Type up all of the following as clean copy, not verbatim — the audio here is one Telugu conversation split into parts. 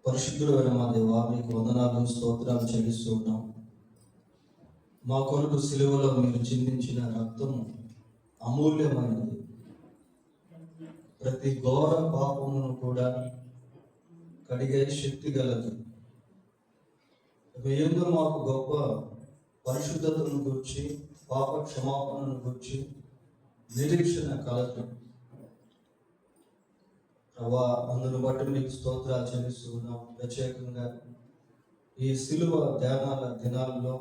పరిశుద్ధుడైన మా దేవా, మీకు వందనాలు స్తోత్రాలు చెల్లిస్తూ ఉన్నాం. మా కొరకు సిలువలో మీరు చిందించిన రక్తము అమూల్యమైనది. ప్రతి ఘోర పాపమును కూడా కడిగే శక్తి గలదు. ఎందుకు మాకు గొప్ప పరిశుద్ధతను గురించి, పాప క్షమాపణను గురించి నిరీక్షణ కలదు ప్రభా. అందును బట్టి మీకు స్తోత్రాలు చెల్లిస్తూ ఉన్నాం. ప్రత్యేకంగా ఈ సిలువ ధ్యానాల దినాల్లో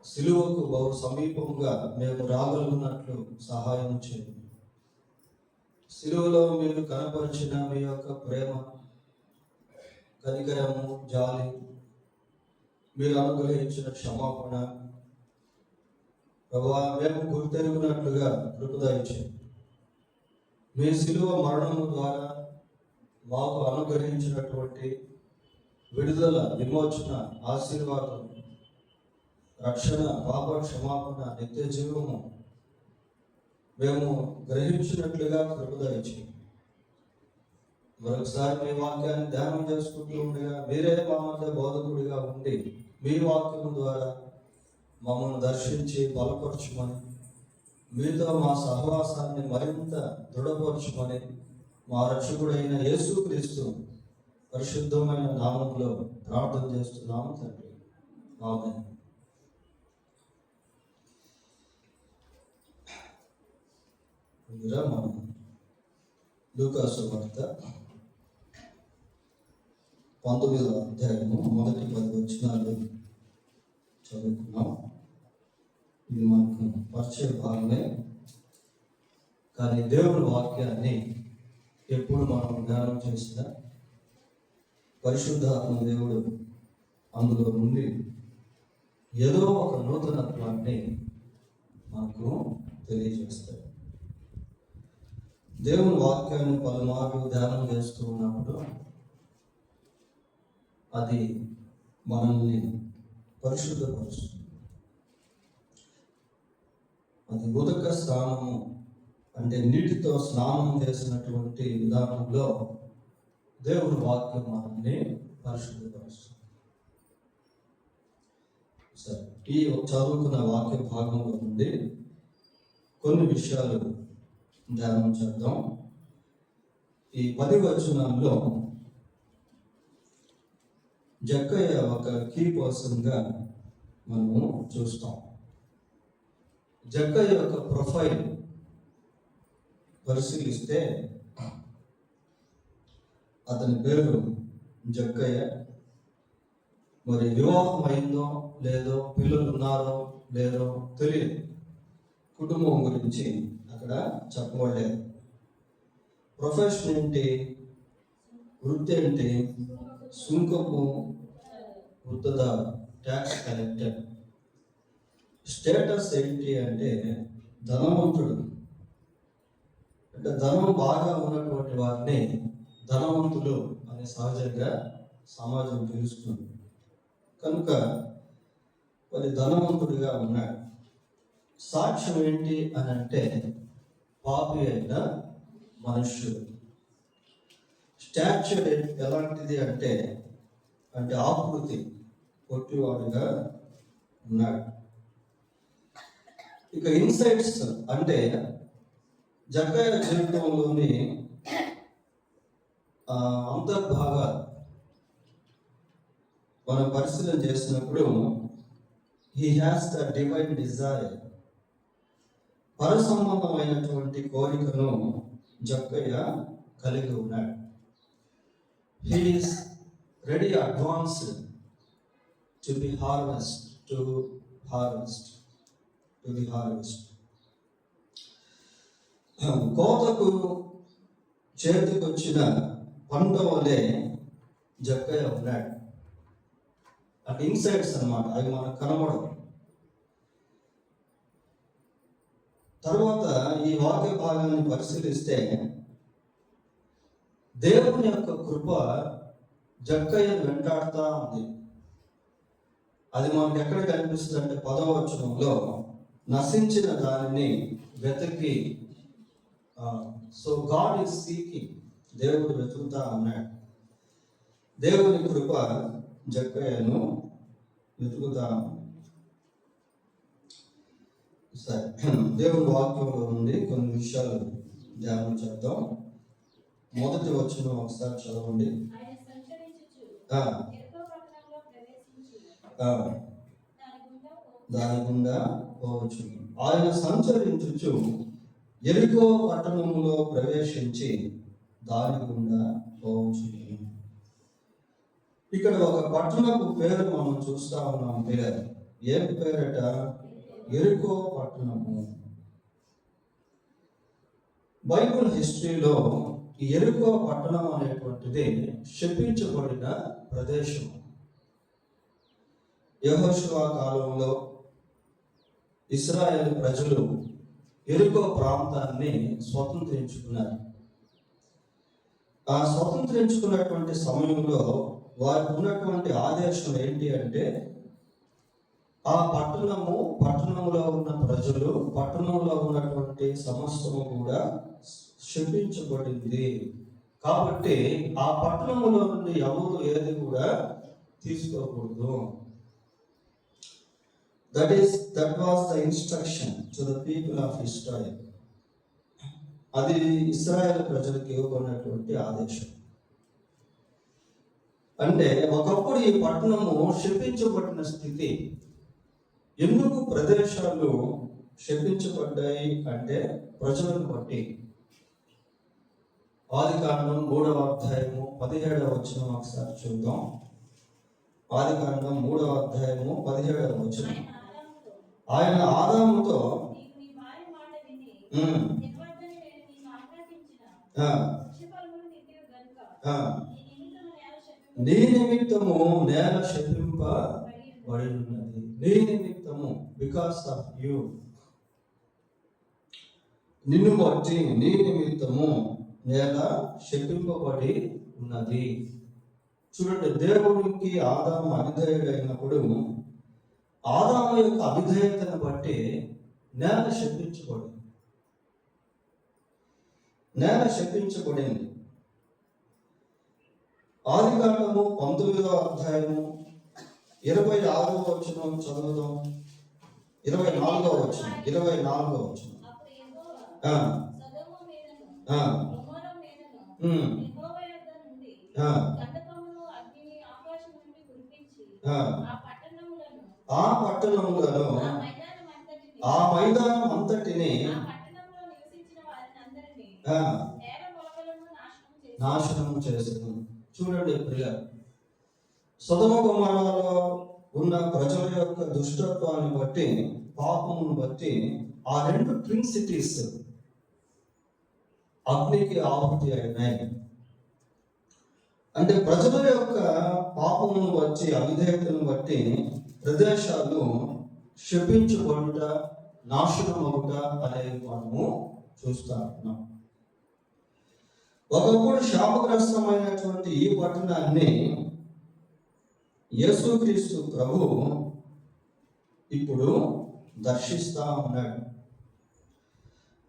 సిలువకు బహు సమీపంగా మేము రాగలుగున్నట్లు సహాయం చేయండి. సిలువలో మీరు కనపరిచిన మీ యొక్క ప్రేమ, కనికరము, జాలి, మీరు అనుగ్రహించిన క్షమాపణ ప్రభా మేము గుర్తెరుగునట్లుగా కృప దయచేయండి. మీ సిలువ మరణము ద్వారా మాకు అనుగ్రహించినటువంటి విడుదల, విమోచన, ఆశీర్వాదం, రక్షణ, పాప క్షమాపణ, నిత్య జీవము మేము గ్రహించినట్లుగా కృప దయచేయండి. మరొకసారి మీ వాక్యాన్ని ధ్యానం చేసుకుంటూ ఉండగా మీరే మా మధ్య బోధకుడిగా ఉండి మీ వాక్యం ద్వారా మమ్మల్ని దర్శించి బలపరచుమని, మీతో మా సహవాసాన్ని మరింత దృఢపరచుమని మా రక్షకుడైన యేసుక్రీస్తు పరిశుద్ధమైన నామంలో ప్రార్థన చేస్తున్నాము తండ్రి. ఆమేన్. మనం లూకా సువార్త 19వ అధ్యాయము మొదటి 10 వచనాలు చదువుకున్నాం. ఇది మనకు పరిచయ భాగమే, కానీ దేవుని వాక్యాన్ని ఎప్పుడు మనం ధ్యానం చేసినా పరిశుద్ధాత్మ దేవుడు అందులో నుండి ఏదో ఒక నూతనత్వాన్ని మనకు తెలియజేస్తాడు. దేవుని వాక్యాన్ని పలుమార్లు ధ్యానం చేస్తూ ఉన్నప్పుడు అది మనల్ని పరిశుద్ధపరుస్తుంది. అది ఉదక స్నానము అంటే నీటితో స్నానం చేసినటువంటి విధానంలో దేవుని వాక్యం మనల్ని పరిశుద్ధపరుస్తుంది. సరే, ఈ చదువుకున్న వాక్య భాగంలో నుండి కొన్ని విషయాలు ధ్యానం చేద్దాం. ఈ 10 వచనాల్లో జక్కయ్య ఒక కీ పర్సన్గా మనము చూస్తాం. జక్కయ్య యొక్క ప్రొఫైల్ పరిశీలిస్తే అతని పేరు జక్కయ్య. మరి వివాహం అయిందో లేదో, పిల్లలు ఉన్నారో లేదో తెలియదు. కుటుంబం గురించి అక్కడ చెప్పబడలేదు. ప్రొఫెషన్ ఏంటి, వృత్తి ఏంటి? సుంకపు వృత్తిదారు, ట్యాక్స్ కలెక్టర్. స్టేటస్ ఏంటి అంటే ధనవంతుడు. అంటే ధనం బాగా ఉన్నటువంటి వారిని ధనవంతులు అని సహజంగా సమాజం పిలుస్తుంది. కనుక మరి ధనవంతుడిగా ఉన్నాడు. సాక్ష్యం ఏంటి అని అంటే పాపి అయిన మనుష్యుడు. స్టాచ్యూర్ ఎలాంటిది అంటే ఆకృతి పొట్టివాడుగా ఉన్నాడు. ఇక ఇన్సైట్స్ అంటే జక్కయ్య జీవితంలోని అంతర్భాగాలు మనం పరిశీలన చేసినప్పుడు he has the divine desire. పరసంబంధమైనటువంటి కోరికను జక్కయ్య కలిగి ఉన్నాడు. He is ready advanced to the harvest. కోతకు చేతికొచ్చిన పంట వలె జక్కయ్య ఉన్నాడు. అంటే ఇన్సైడ్స్ అన్నమాట, అవి మనకు కనబడవు. తర్వాత ఈ వాక్య భాగాన్ని పరిశీలిస్తే దేవుని యొక్క కృప జక్కయ్యను వెంటాడుతూ ఉంది. అది మనకు ఎక్కడ కనిపిస్తుంది అంటే 10వ వచనంలో నశించిన దానిని వెతికి, సో గాడ్ ఈజ్ సీకింగ్, దేవుడు వెతుకుతా ఉన్నాడు. దేవుని కృప జక్కయ్యను వెతుకుతాం. సరే, దేవుని వాక్యంలో నుండి కొన్ని విషయాలు ధ్యానం చేద్దాం. మొదటి వచనం ఒకసారి చదవండి. దాని గుండా పోవచ్చు. ఆయన సంచరించుచు యెరికో పట్టణములో ప్రవేశించి దాని గుండా పోవచ్చు. ఇక్కడ ఒక పట్టణపు పేరు మనం చూస్తా ఉన్నాం. పేరు ఏం పేరట? యెరికో పట్టణము. బైబిల్ హిస్టరీలో ఈ యెరికో పట్టణం అనేటువంటిది శపించబడిన ప్రదేశం. యెహోషువ కాలంలో ఇశ్రాయేలు ప్రజలు యెరికో ప్రాంతాన్ని స్వతంత్రించుకున్నారు. ఆ స్వతంత్రించుకున్నటువంటి సమయంలో వారికి ఉన్నటువంటి ఆదేశం ఏంటి అంటే, ఆ పట్టణంలో ఉన్న ప్రజలు, పట్టణంలో ఉన్నటువంటి సమస్తము కూడా శపించబడింది. కాబట్టి ఆ పట్టణంలో నుండి ఎవరు ఏది కూడా తీసుకోకూడదు. That was the instruction to the people of Israel. అది ఇశ్రాయేలు ప్రజలకు ఇవ్వబడినటువంటి ఆదేశం. అంటే ఒకప్పుడు ఈ పట్టణము శపించబడిన స్థితి. ఎందుకు ప్రదేశాలు శపించబడ్డాయి అంటే ప్రజలను బట్టి. ఆదికాండం 3వ అధ్యాయము 17వ వచనం ఒకసారి చూద్దాం. ఆదికాండం 3వ అధ్యాయము 17వ వచనం. ఆయన ఆదాముతో నీ నిమిత్తము నేల శపింపబడి ఉన్నది. నీ నిమిత్తము, బికాస్ ఆఫ్ యూ, నిన్ను బట్టి, నీ నిమిత్తము నేల శపింపబడి ఉన్నది. చూడండి, దేవునికి ఆదాము అవిధేయుడైనప్పుడు ఆదాము యొక్క అవిధేయతను బట్టి నేల శపించబడింది. ఆదికాండము 19వ అధ్యాయము 26వ వచనం చదువుదాం. 24వ వచనం. ఆ పట్టణములను, ఆ మైదానం అంతటిని నాశనం చేసింది. చూడండి ప్రియ, సొదొమ గొమొర్రాలో ఉన్న ప్రజల యొక్క దుష్టత్వాన్ని బట్టి, పాపమును బట్టి ఆ 2 ట్విన్ సిటీస్ అగ్నికి ఆహుతి అయినాయి. అంటే ప్రజల యొక్క పాపమును బట్టి, అవిధేయతను బట్టి ప్రదేశాలు శపించబడుట, నాశనమవుట అనేది మనము చూస్తా ఉన్నాం. ఒకప్పుడు శాపగ్రస్తమైనటువంటి ఈ పట్టణాన్ని యేసుక్రీస్తు ప్రభు ఇప్పుడు దర్శిస్తా ఉన్నాడు.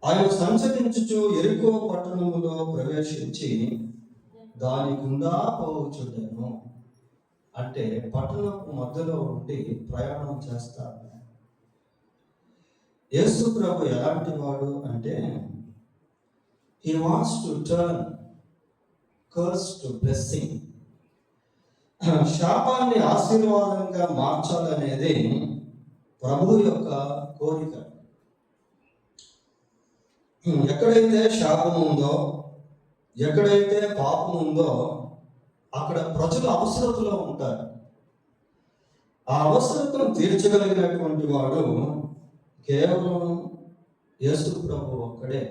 ఆయన సంచరించుచు యెరికో పట్టణములో ప్రవేశించి దాని గుండా పోవచ్చును. అంటే పట్టణపు మధ్యలో ఉండి ప్రయాణం చేస్తారు. యేసు ప్రభు ఎలాంటి వాడు అంటే, he wants to turn curse to blessing. శాపాన్ని ఆశీర్వాదంగా మార్చాలనేది ప్రభు యొక్క కోరిక. ఎక్కడైతే శాపం ఉందో, ఎక్కడైతే పాపం ఉందో అక్కడ ప్రజలు అవసరతలో ఉంటారు. ఆ అవసరతను తీర్చగలిగినటువంటి వాడు కేవలం యేసు ప్రభు ఒక్కడే.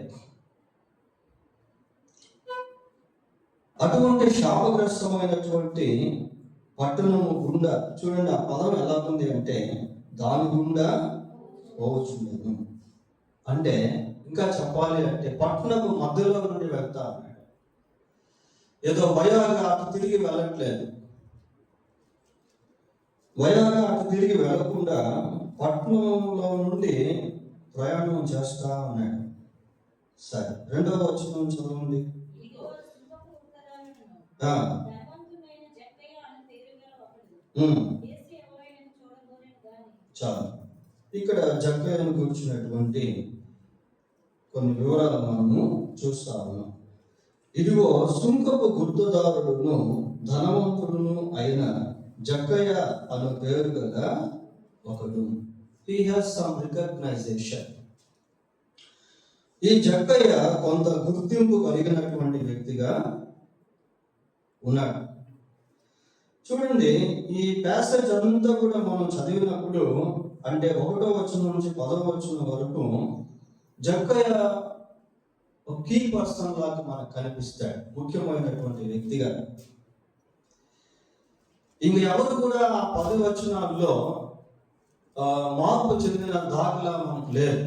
అటువంటి శాపగ్రస్తమైనటువంటి పట్టణము గుండా, చూడండి ఆ పదం ఎలా ఉంది అంటే, దాని గుండా పోవచ్చును. అంటే ఇంకా చెప్పాలి అంటే పట్టణపు మధ్యలో నుండి వెళ్తా అన్నాడు. ఏదో వయాగా అటు తిరిగి వెళ్ళట్లేదు. వయాగా అటు తిరిగి వెళ్లకుండా పట్టణంలో నుండి ప్రయాణం చేస్తా ఉన్నాడు. సరే, 2వ వచనం చదవండి. చాలు. ఇక్కడ జక్కయ్యను కూర్చున్నటువంటి కొన్ని వివరాలు మనము చూస్తా ఉన్నాం. ఇదిగో సుంకపు గుర్తుదారుడును ధనవంతుడును అయిన జక్కయ్య అను పేరు గల ఒకడు. He has some recognition. ఈ జక్కయ్య కొంత గుర్తింపు కలిగినటువంటి వ్యక్తిగా ఉన్నాడు. చూడండి, ఈ ప్యాసేజ్ అంతా కూడా మనం చదివినప్పుడు, అంటే 1వ వచనం నుంచి 10వ వచనం వరకు జక్కయ్య ఒక కీ పర్సన్ లాగా మనకు కనిపిస్తాడు, ముఖ్యమైనటువంటి వ్యక్తిగా. ఇంక ఎవరు కూడా ఆ 10 వచనాల్లో మార్పు చెందిన దాఖలా మనకు లేదు.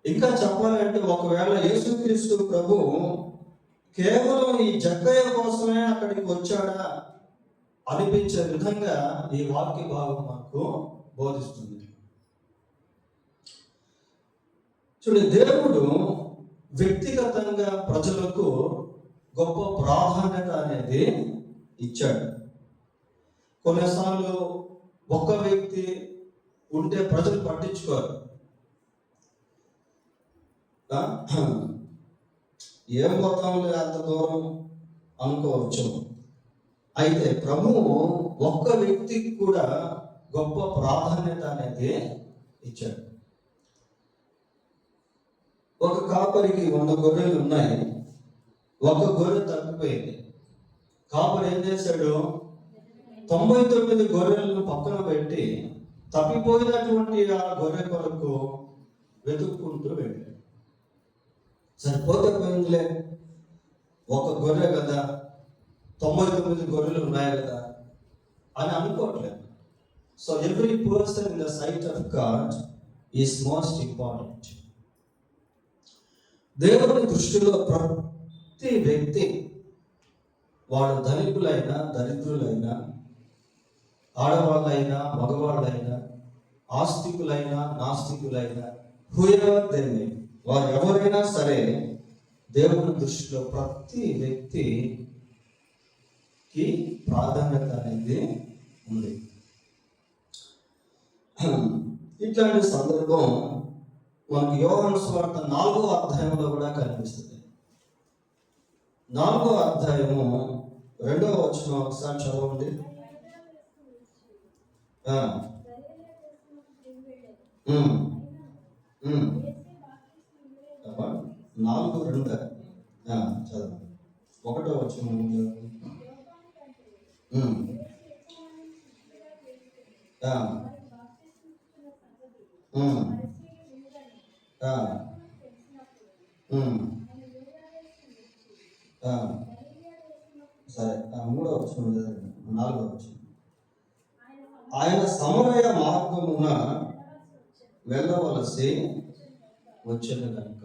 ఇంకా చెప్పాలంటే, ఒకవేళ యేసుక్రీస్తు ప్రభు కేవలం ఈ జక్కయ్య కోసమే అక్కడికి వచ్చాడా అనిపించే విధంగా ఈ వాక్య భాగం మనకు బోధిస్తుంది. చూడండి, దేవుడు వ్యక్తిగతంగా ప్రజలకు గొప్ప ప్రాధాన్యత అనేది ఇచ్చాడు. కొన్నిసార్లు ఒక్క వ్యక్తి ఉంటే ప్రజలు పట్టించుకోరు. ఏం పోతాంలే అంత దూరం అనుకోవచ్చు. అయితే ప్రభువు ఒక్క వ్యక్తికి కూడా గొప్ప ప్రాధాన్యత అనేది ఇచ్చాడు. ఒక కాపరికి 100 గొర్రెలు ఉన్నాయి, ఒక గొర్రె తప్పిపోయింది. కాపరి ఏం చేశాడు? 99 గొర్రెలను పక్కన పెట్టి తప్పిపోయినటువంటి ఆ గొర్రె కొరకు వెతుక్కుంటూ వెళ్ళాడు. సరిపోతే పోయిందిలే, ఒక గొర్రె కదా, 99 గొర్రెలు ఉన్నాయి కదా అని అనుకోవట్లేదు. So every person in the sight of God is most important. దేవుని దృష్టిలో ప్రతి వ్యక్తి, వాడు ధనికులైనా దరిద్రులైనా, ఆడవాళ్ళైనా మగవాళ్ళైనా, ఆస్తికులైనా నాస్తికులైనా, హూఎవర్ దే మే, వారు ఎవరైనా సరే దేవుని దృష్టిలో ప్రతి వ్యక్తికి ప్రాధాన్యత అనేది ఉంది. ఇట్లాంటి సందర్భం మనకు యోహాను సువార్త 4వ అధ్యాయంలో కూడా కనిపిస్తుంది. 4వ అధ్యాయము 2వ వచనం ఒకసారి చదవండి. 4:2 చదవండి. 1వ వచనం. సరే, 3వ వచనం చదవండి. 4వ వచనం. ఆయన సమరయ మార్గమున వెళ్ళవలసి వచ్చిన కనుక.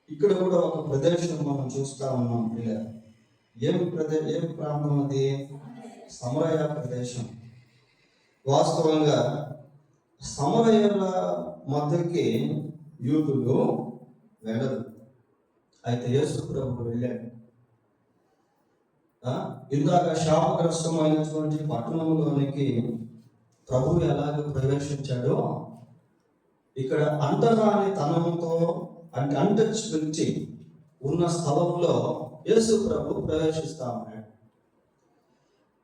ఇక్కడ కూడా ఒక ప్రదేశం మనం చూస్తా ఉన్నాం. ఏం ప్రాంతం అది? సమరయ ప్రదేశం. వాస్తవంగా సమరయుల మధ్యకి యూదులు వెళ్ళరు. అయితే యేసు ప్రభు వెళ్ళాడు. ఇందాక శాపగ్రస్తమైనటువంటి పట్టణంలోనికి ప్రభువు ఎలాగ ప్రవేశించాడో, ఇక్కడ అంటరాని తనంతో అంటే అన్టచబిలిటీ ఉన్న స్థలంలో యేసు ప్రభు ప్రవేశిస్తా ఉన్నాడు.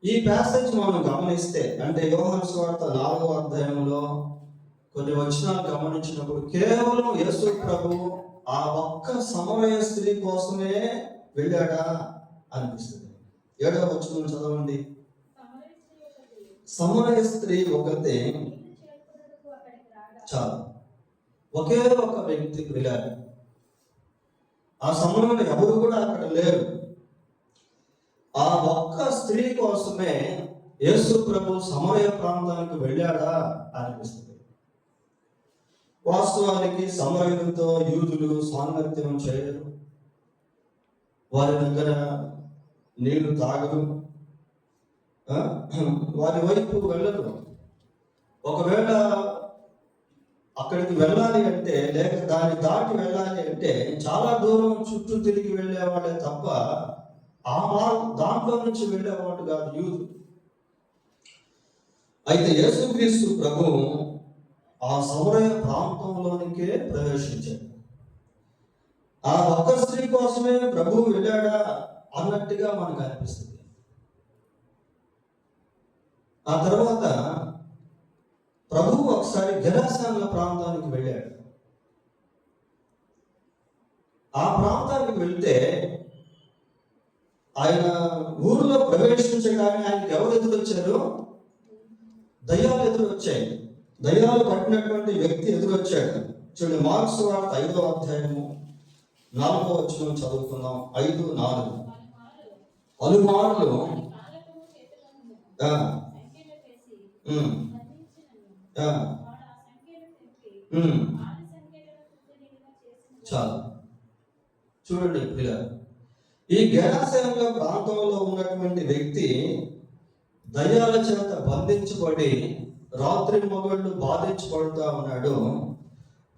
ఈ ప్యాసేజ్ మనం గమనిస్తే, అంటే యోహాను సువార్త 4వ అధ్యాయంలో కొన్ని వచనాలు గమనించినప్పుడు కేవలం యేసు ప్రభు ఆ ఒక్క సమరయ స్త్రీ కోసమే వెళ్ళాడా అనిపిస్తుంది. 7వ వచనం చదవండి. సమరయ స్త్రీ ఒకతే చాలు, ఒకే ఒక వ్యక్తికి వెళ్ళారు. ఆ సమయంలో ఎవరు కూడా అక్కడ లేరు. ఆ ఒక్క స్త్రీ కోసమే యేసు ప్రభు సమరయ ప్రాంతానికి వెళ్ళాడా అనిపిస్తుంది. వాస్తవానికి సమరయులతో యూదులు సాంగత్యం చేయరు, వారి దగ్గర నీళ్లు తాగరు, వారి వైపు వెళ్ళరు. ఒకవేళ అక్కడికి వెళ్ళాలి అంటే, లేక దాన్ని దాటి వెళ్ళాలి అంటే చాలా దూరం చుట్టూ తిరిగి వెళ్ళేవాళ్ళే తప్ప దాంట్లో నుంచి వెళ్ళేవాడు కాదు యూదు. అయితే యేసుక్రీస్తు ప్రభు ఆ సమరయ ప్రాంతంలోనికే ప్రవేశించాడు. ఆ ఒక్క స్త్రీ కోసమే ప్రభు వెళ్ళాడా అన్నట్టుగా మనకు అనిపిస్తుంది. ఆ తర్వాత ప్రభువు ఒకసారి గెరాసానుల ప్రాంతానికి వెళ్ళాడు. ఆ ప్రాంతానికి వెళ్తే ఆయన ఊరిలో ప్రవేశించగానే ఆయనకి ఎవరు ఎదురొచ్చారు? దయ్యాలు ఎదురొచ్చాయి. దయ్యాలు పట్టినటువంటి వ్యక్తి ఎదురొచ్చాడు. చూడండి, మార్క్స్ వార్త 5వ అధ్యాయము 4వ వచనం చదువుకుందాం. 5:4. పలుమార్లు చాలు. చూడండి పిల్లలు, ఈ గెరాసేనుల ప్రాంతంలో ఉన్నటువంటి వ్యక్తి దయ్యాల చేత బంధించబడి రాత్రి మొగళ్ళు బాధించబడుతూ ఉన్నాడు.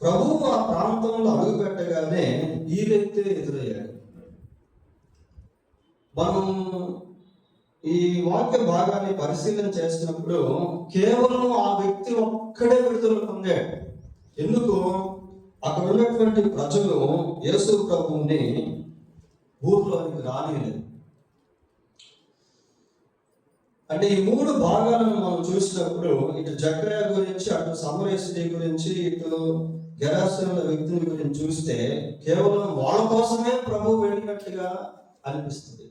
ప్రభువు ఆ ప్రాంతంలో అడుగు పెట్టగానే ఈ వ్యక్తి ఎదురయ్యాడు. మనం ఈ వాక్య భాగాన్ని పరిశీలన చేసినప్పుడు కేవలం ఆ వ్యక్తి ఒక్కడే విడుదల పొందాడు. ఎందుకు? అక్కడ ఉన్నటువంటి ప్రజలు యేసు ప్రభువుని ఊర్లోనికి రానిలేదు. అంటే ఈ 3 భాగాలను మనం చూసినప్పుడు ఇటు జక్కయ్య గురించి, అటు సమరయ స్త్రీ గురించి, ఇటు గెరాసేనుల వ్యక్తిని గురించి చూస్తే కేవలం వాళ్ళ కోసమే ప్రభు వెళ్ళినట్టుగా అనిపిస్తుంది.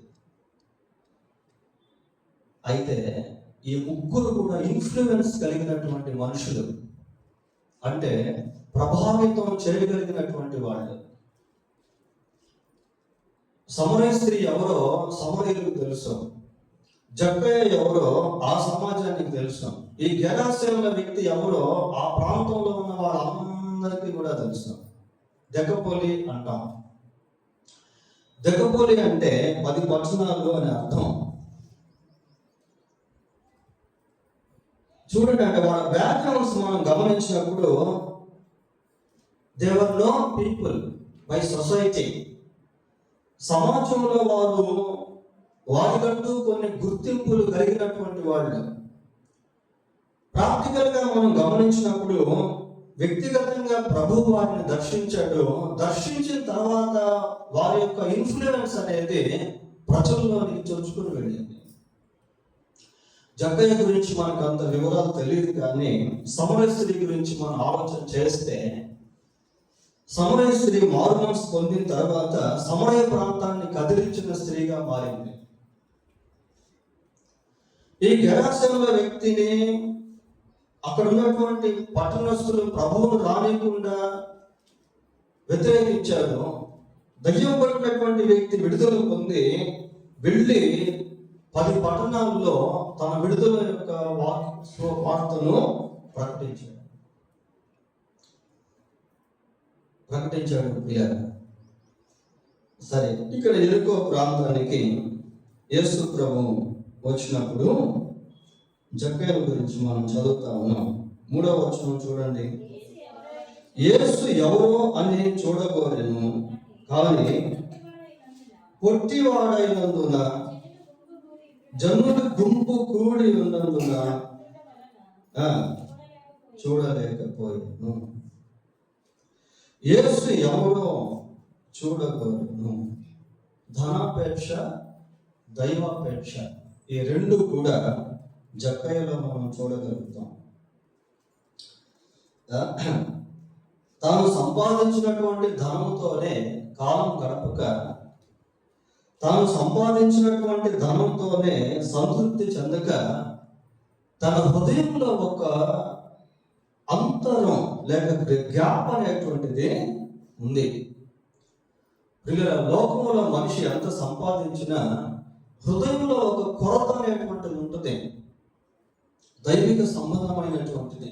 అయితే ఈ ముగ్గురు కూడా ఇన్ఫ్లుయెన్స్ కలిగినటువంటి మనుషులు, అంటే ప్రభావితం చేయగలిగినటువంటి వాళ్ళు. సమరయ స్త్రీ ఎవరో సమరయులకు తెలుసు, జక్కయ్య ఎవరో ఆ సమాజానికి తెలుసు, ఈ గెరాసేనుల వ్యక్తి ఎవరో ఆ ప్రాంతంలో ఉన్న వాళ్ళందరికీ కూడా తెలుసు. దెకపోలి అంటాం. దెకపోలి అంటే 10 పట్టణాలు అని అర్థం. చూడండి, అంటే వాళ్ళ బ్యాక్గ్రౌండ్స్ మనం గమనించినప్పుడు they were known people by society. సమాజంలో వారికంటూ కొన్ని గుర్తింపులు కలిగినటువంటి వాళ్ళు. ప్రాక్టికల్గా మనం గమనించినప్పుడు వ్యక్తిగతంగా ప్రభు వారిని దర్శించాడు. దర్శించిన తర్వాత వారి యొక్క ఇన్ఫ్లుయెన్స్ అనేది ప్రజల్లోనికి చొచ్చుకుని వెళ్ళింది. జక్కయ్య గురించి మనకు అంత వివరాలు తెలియదు, కానీ సమరయ స్త్రీ గురించి మనం ఆలోచన చేస్తే సమరయ స్త్రీ మారుమనసు పొందిన తర్వాత సమరయ ప్రాంతాన్ని కదిలించిన స్త్రీగా మారింది. ఈ గెరాసేనుల వ్యక్తిని అక్కడ ఉన్నటువంటి పట్టణస్థులు ప్రభువును రానికుండా వ్యతిరేకించారు. దయ్యం పడినటువంటి వ్యక్తి విడుదల పొంది వెళ్ళి 10 పట్టణాల్లో తన విడుదల యొక్క వార్తను ప్రకటించాడు ప్రియారు. సరే, ఇక్కడ ఎరుకో ప్రాంతానికి యేసు ప్రభు వచ్చినప్పుడు జక్కయ్య గురించి మనం చదువుతా ఉన్నాం. 3వ వచనం చూడండి. యేసు ఎవరో అని చూడగోరెను, కానీ పొట్టివాడైనందున జనులు గుంపు కూడి ఉన్నందున చూడలేకపోయాను. యేసు ఎవరో చూడగోరెను. ధనాపేక్ష, దైవాపేక్ష, ఈ 2 కూడా జక్కయ్యలో మనం చూడగలుగుతాం. తాను సంపాదించినటువంటి ధనంతోనే కాలం గడపక, తాను సంపాదించినటువంటి ధనంతోనే సంతృప్తి చెందక, తన హృదయంలో ఒక అంతరం లేక గ్యాప్ అనేటువంటిది ఉంది. లోకంలో మనిషి ఎంత సంపాదించినా హృదయంలో ఒక కొరత అనేటువంటిది ఉంటుంది, దైవిక సంబంధమైనటువంటిది.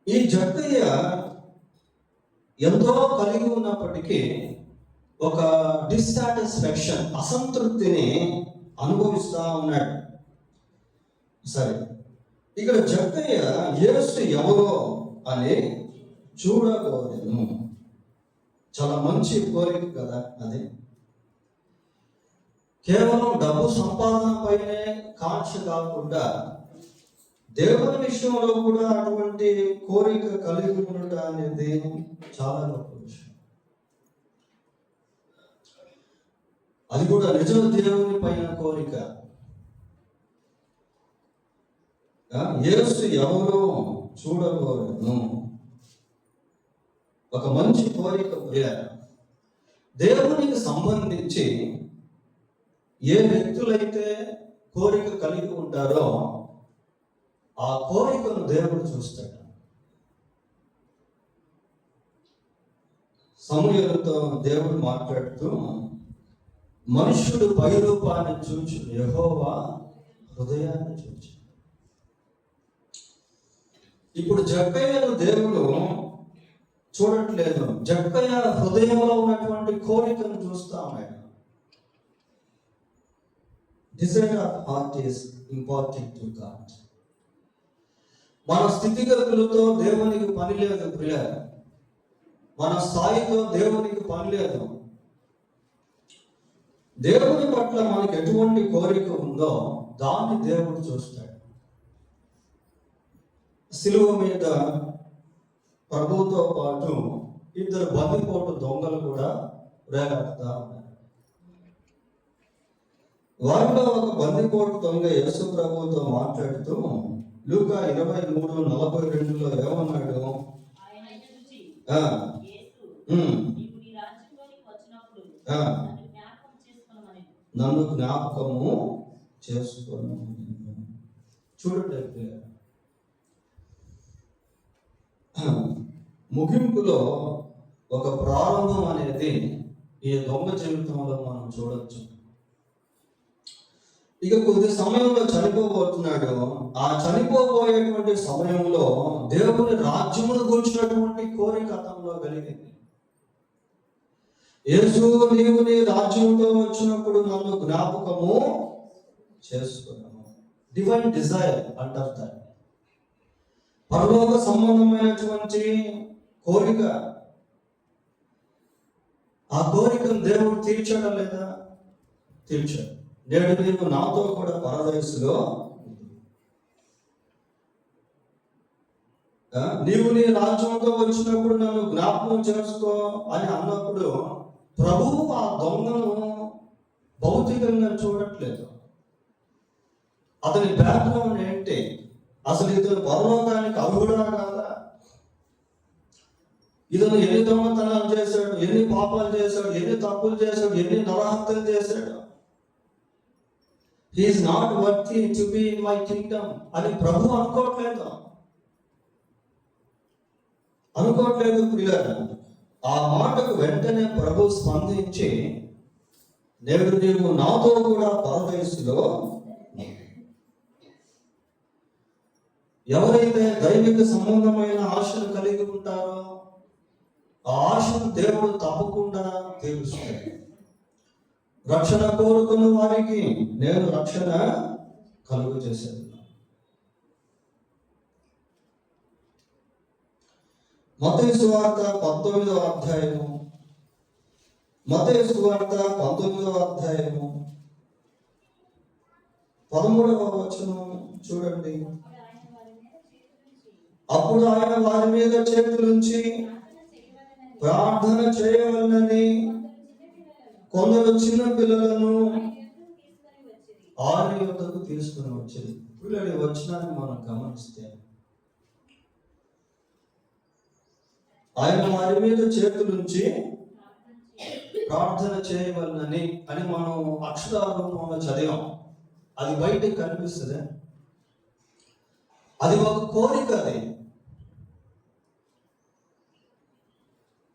ఈ జక్కయ్య ఎంతో కలిగి ఉన్నప్పటికీ ఒక డిస్సాటిస్ఫాక్షన్, అసంతృప్తిని అనుభవిస్తా ఉన్నాడు. సరే, ఇక్కడ జక్కయ్య యేసు ఎవరో అని చూడగోరెను. చాలా మంచి కోరిక కదా అది. కేవలం డబ్బు సంపాదన పైనే కాంక్ష కాకుండా దేవుని విషయంలో కూడా అటువంటి కోరిక కలిగి ఉండటం అనేది చాలా గొప్ప విషయం. అది కూడా నిజం దేవుని పైన కోరిక. యేసు ఎవరో చూడకూడదు, ఒక మంచి కోరిక. దేవునికి సంబంధించి ఏ వ్యక్తులైతే కోరిక కలిగి ఉంటారో ఆ కోరికను దేవుడు చూస్తాడు. సమూయేలుతో దేవుడు మాట్లాడుతూ, మనుష్యుడు పై రూపాన్ని చూచి యెహోవా హృదయాన్ని చూచి. ఇప్పుడు జక్కయ్యను దేవుడు చూడట్లేదు, జక్కయ్య హృదయంలో ఉన్నటువంటి కోరికను చూస్తా ఉన్నాడు. Desire of heart is important to God. మన స్థితిగతులతో దేవునికి పని లేదు ప్రియ, మన స్థాయితో దేవునికి పని లేదు. దేవుని పట్ల మనకు ఎటువంటి కోరిక ఉందో దాన్ని దేవుడు చూస్తాడు. సిలువ మీద ప్రభువుతో పాటు ఇద్దరు బందిపోటు దొంగలు కూడా వేలాడుతా ఉన్నారు. వారిలో ఒక బందిపోటు దొంగ యేసు ప్రభువుతో మాట్లాడుతూ లూకా 23:42 ఏమన్నాడు? నన్ను జ్ఞాపకము చేసుకోను. చూడండి, ముగింపులో ఒక ప్రారంభం అనేది ఈ దొంగ జీవితంలో మనం చూడొచ్చు. ఇక కొద్ది సమయంలో చనిపోబోతున్నాడు. ఆ చనిపోబోయేటువంటి సమయంలో దేవుని రాజ్యమును కూర్చున్నటువంటి కోరిక అతనిలో కలిగింది. యేసు, నీవు నీ రాజ్యంతో వచ్చినప్పుడు నన్ను జ్ఞాపకము చేసుకున్నాము. డివైన్ డిజైర్ అంటారు దాన్ని. పరలోక సంబంధమైనటువంటి కోరిక. ఆ కోరికను దేవుడు తీర్చడం లేదా? తీర్చాడు. నేడు నీవు నాతో కూడా పరదేశంలో, నీవు నీ రాజ్యంతో వచ్చినప్పుడు నన్ను జ్ఞాపకం చేసుకో అని అన్నప్పుడు ప్రభువు ఆ దొంగను భౌతికంగా చూడట్లేదు. అతని బ్యాక్గ్రౌండ్ ఏంటి? అసలు ఇతను పరలోకానికి అర్హుడా కాదా? ఇతను ఎన్ని దొంగతనాలు చేశాడు, ఎన్ని పాపాలు చేశాడు, ఎన్ని తప్పులు చేశాడు, ఎన్ని నరహత్యలు చేశాడు. He is not worthy to be in my kingdom అని ప్రభు అనుకోవట్లేదు ప్రియులారా. ఆ మాటకు వెంటనే ప్రభు స్పందించి, నేడు నీవు నాతో కూడా పరదేశంలో. ఎవరైతే దైవిక సంబంధమైన ఆశను కలిగి ఉంటారో ఆ ఆశను దేవుడు తప్పకుండా తీరుస్తాడు. రక్షణ కోరుకున్న వారికి నేను రక్షణ కలుగు చేసేది. మత్తయి సువార్త 19వ అధ్యాయము, మత్తయి సువార్త 19వ అధ్యాయము 13వ వచనం చూడండి. అప్పుడు ఆయన వారి మీద చేతులుంచి ప్రార్థన చేయవలనని కొందరు చిన్న పిల్లలను ఆయన యొద్దకు తీసుకుని వచ్చేది. పిల్లలు వచ్చినాన్ని మనం గమనిస్తే ఆయన వారి మీద చేతులుంచి ప్రార్థన చేయవలనని అని మనం అక్షరాల రూపంలో చదివాం. అది బయటకు కనిపిస్తుంది. అది ఒక కోరిక. అది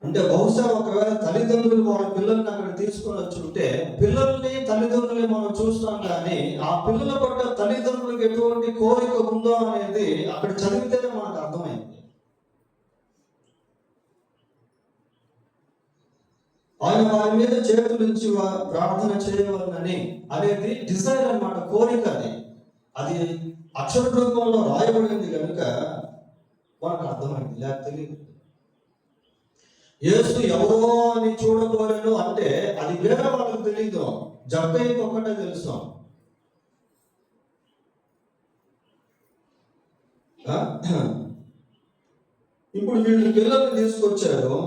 అంటే బహుశా ఒకవేళ తల్లిదండ్రులు వాళ్ళ పిల్లల్ని అక్కడ తీసుకొని వచ్చుంటే పిల్లల్ని తల్లిదండ్రులు మనం చూస్తాం, కానీ ఆ పిల్లల పట్ల తల్లిదండ్రులకు ఎటువంటి కోరిక ఉందో అనేది అక్కడ చదివితేనే మనకు అర్థమైంది. ఆయన వారి మీద చేతులుంచి ప్రార్థన చేయవలనని అనేది డిజైర్ అన్నమాట, కోరిక. అది అక్షర రూపంలో రాయబడింది కనుక మనకు అర్థమైంది, లేక తెలియదు. యేసు ఎవరో అని చూడబోలేను అంటే అది వేరే వాళ్ళకి తెలియదు, జక్కయ్యకి ఒక్కటే తెలుసు. ఇప్పుడు వీళ్ళు పిల్లల్ని తీసుకొచ్చారు,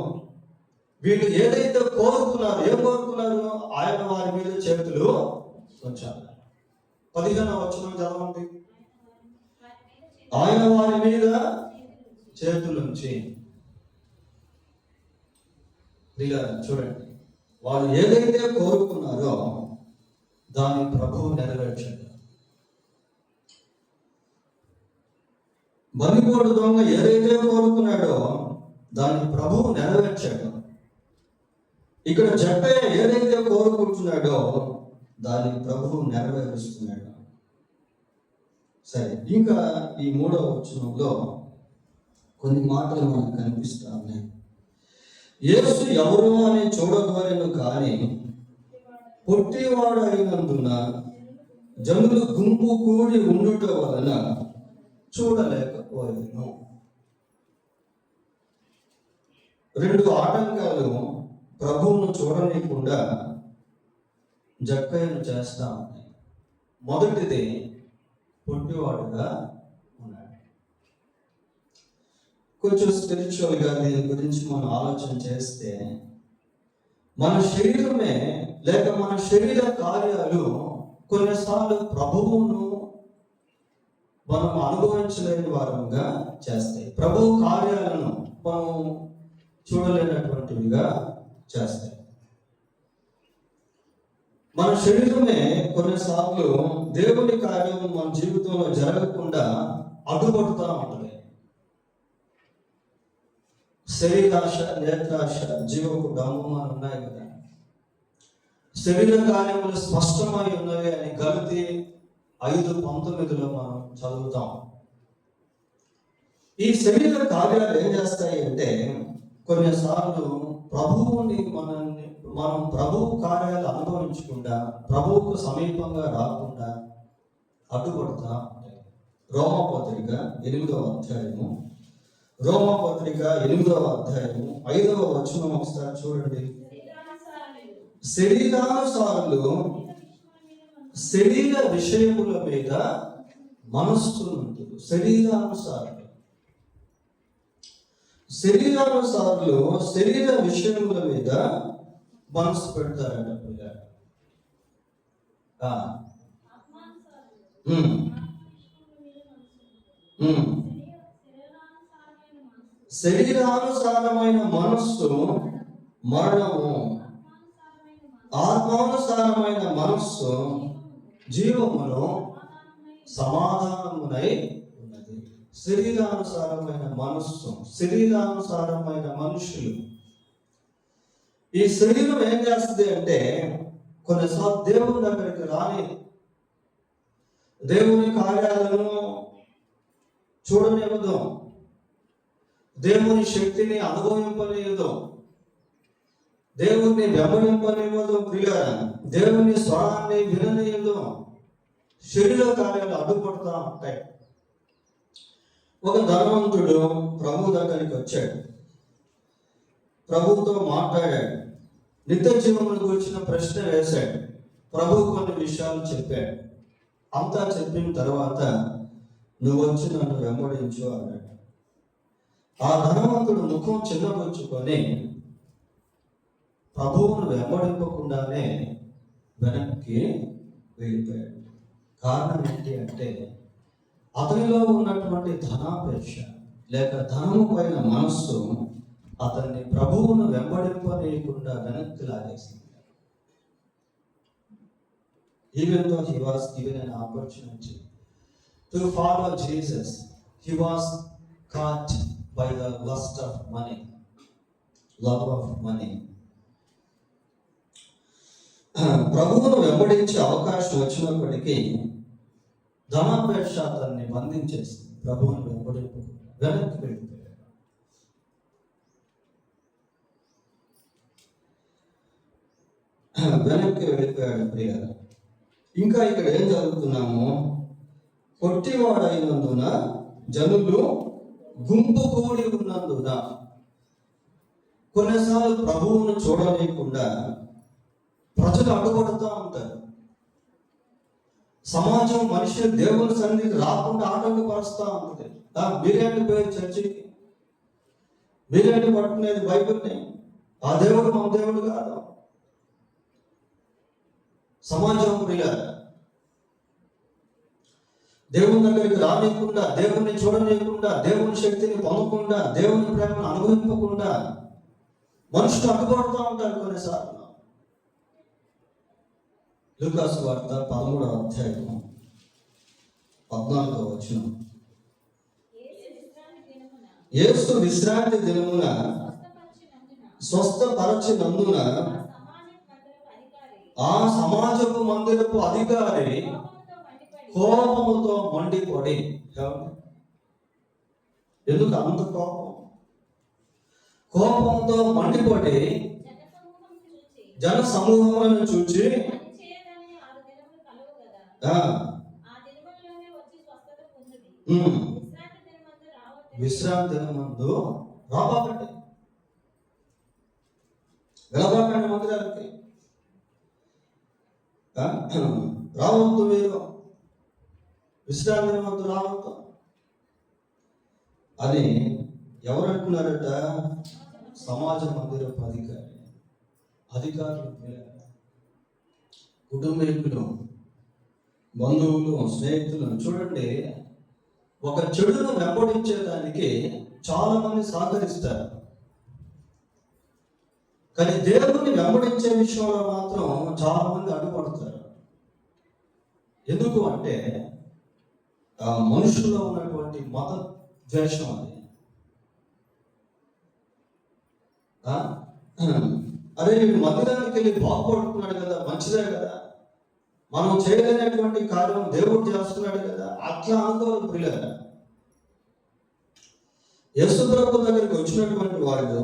వీళ్ళు ఏదైతే కోరుకున్నారు, ఏం కోరుకున్నారు? ఆయన వారి మీద చేతులు ఉంచాలి. 15వ వచనం చదవండి. ఆయన వారి మీద చేతులుంచి. చూడండి, వాళ్ళు ఏదైతే కోరుకున్నారో దాన్ని ప్రభువు నెరవేర్చాడు. బలిపోడు దొంగ ఏదైతే కోరుకున్నాడో దాన్ని ప్రభువు నెరవేర్చాడు. ఇక్కడ జక్కయ్య ఏదైతే కోరుకుంటున్నాడో దాన్ని ప్రభువు నెరవేరుస్తున్నాడు. సరే, ఇంకా ఈ 3వ వచనంలో కొన్ని మాటలు మనకు కనిపిస్తా ఉన్నాయి. యేసు ఎవరు అని చూడగోరెను కానీ పొట్టివాడు అయినందున జనులు గుంపు కూడి ఉండుట వలన చూడలేకపోయాను. 2 ఆటంకాలు ప్రభువును చూడలేకుండా జక్కయ్యను చేస్తా ఉన్నాయి. మొదటిది, పొట్టివాడుగా ఉన్నాడు. కొంచెం స్పిరిచువల్గా దీని గురించి మనం ఆలోచన చేస్తే, మన శరీరమే లేక మన శరీర కార్యాలు కొన్నిసార్లు ప్రభువును మనం అనుభవించలేని వారంగా చేస్తాయి. ప్రభువు కార్యాలను మనం చూడలేనటువంటివిగా చేస్తాయి. మన శరీరమే కొన్నిసార్లు దేవుని కార్యం మన జీవితంలో జరగకుండా అడ్డుపడుతూ ఉంటుంది. శరీరాశ, నేత్రాశ, జీవపు డామమాలు ఉన్నాయి కదా. శరీర కార్యములు స్పష్టమై ఉన్నవి అని గలతీ 5:19 మనం చదువుతాం. ఈ శరీర కార్యాలు ఏం చేస్తాయి అంటే, కొన్నిసార్లు మనం ప్రభువు కార్యాలు అనుభవించకుండా, ప్రభువుకు సమీపంగా రాకుండా అడ్డుపడతా ఉంటాయి. రోమపత్రిక 8వ అధ్యాయము 8వ అధ్యాయము 5వ వచనం ఒకసారి చూడండి. శరీరానుసారులు శరీర విషయముల మీద మనస్సు ఉంటుంది. శరీరానుసారులు శరీర విషయముల మీద మనసు పెడతారంట పిల్లలు. శరీరానుసారమైన మనస్సు మరణము, ఆత్మానుసారమైన మనస్సు జీవమును సమాధానమునై ఉన్నది. శరీరానుసారమైన మనస్సు, శరీరానుసారమైన మనుషులు. ఈ శరీరం ఏం చేస్తుంది అంటే, కొన్నిసార్లు దేవుని దగ్గరికి రాని, దేవుని కార్యాలను చూడనివ్వదు, దేవుని శక్తిని అనుభవింపనివ్వదు, దేవుణ్ణి వెంబడింపనివ్వదు, దేవుని స్వరాన్ని విననివ్వదు. శరీర కార్యాలు అడ్డుపడుతూ ఉంటాయి. ఒక ధనవంతుడు ప్రభు దగ్గరికి వచ్చాడు, ప్రభువుతో మాట్లాడాడు, నిత్య జీవమును గురించిన ప్రశ్న వేశాడు. ప్రభు కొన్ని విషయాలు చెప్పాడు. అంతా చెప్పిన తర్వాత, నువ్వు వచ్చి నన్ను వెంబడించు అన్నాడు. ఆ ధనవంతుడు ముఖం చిన్నబుచ్చుకొని ప్రభువును వెంబడింపకుండానే వెనక్కి వెళ్ళిపోయాడు. కారణం ఏంటి అంటే, అతనిలో ఉన్నటువంటి ధనాపేక్ష లేక ధనము పైన మనస్సు అతన్ని ప్రభువును వెంబడింపనీయకుండా వెనక్కి లాగేసింది. Even though he was given an opportunity to follow Jesus, he was caught by the lust of money, love of money. ప్రభువును వెంబడించే అవకాశం వచ్చినప్పటికీ ధనాపేక్ష అతన్ని బంధించేసింది. ప్రభువును వెంబడింపకుండా వెనక్కి వెళ్ళిపోయాడు. ప్రియారు. ఇంకా ఇక్కడ ఏం జరుగుతున్నాము, కొట్టివాడైనందున జనులు గుంపు కూడి ఉన్నందున. కొన్నిసార్లు ప్రభువును చూడలేకుండా ప్రజలు అడ్డుపడుతూ ఉంటారు. సమాజం మనుషులు దేవుని సన్నిధికి రాకుండా ఆటంకపరుస్తూ ఉంటుంది. మీరేంటి పేరు చర్చికి, మీరేంటి పట్టుకునేది బైబిల్ని, ఆ దేవుడు మన దేవుడు కాదు. సమాజం ప్రియ దేవుని దగ్గరికి రానియకుండా, దేవుణ్ణి చూడలేకుండా, దేవుని శక్తిని పొందకుండా, దేవుని ప్రేమను అనుభవింపకుండా మనుషులు అడ్డుపడుతూ ఉంటారు కొన్నిసార్లు. లూకాసు వార్త 13వ అధ్యాయం 14వ వచనం. యేసు విశ్రాంతి దినమున స్వస్థపరచినందున ఆ సమాజపు మందిరపు అధికారి కోపముతో మండిపడి. ఎందుకు అంత కోపంతో మండిపడి జన సమూహములను చూచి విశ్రాంతి దినమందు రాబాకండి, వెళ్ళబాకండి మందిరానికి, రావద్దు, మీరు విశ్రాంతి దినమందు రావద్దు అని ఎవరంటున్నారట? సమాజ మందిరపు అధికారులు, కుటుంబీకులు, బంధువులు, స్నేహితులను చూడండి. ఒక చెడును వెంబడించేదానికి చాలా మంది సహకరిస్తారు, కానీ దేవుని వెంబడించే విషయంలో మాత్రం చాలా మంది అడ్డుపడతారు. ఎందుకు అంటే మనుషుల్లో ఉన్నటువంటి మత ద్వేషం. అది అరే మందిరానికి వెళ్ళి బాగుపడుతున్నాడు కదా, మంచిదే కదా, మనం చేయలేనటువంటి కార్యం దేవుడు చేస్తున్నాడు కదా, అట్లా అనుకోవాలి ప్రియులారా. యేసు ప్రభు దగ్గరికి వచ్చినటువంటి వాళ్ళు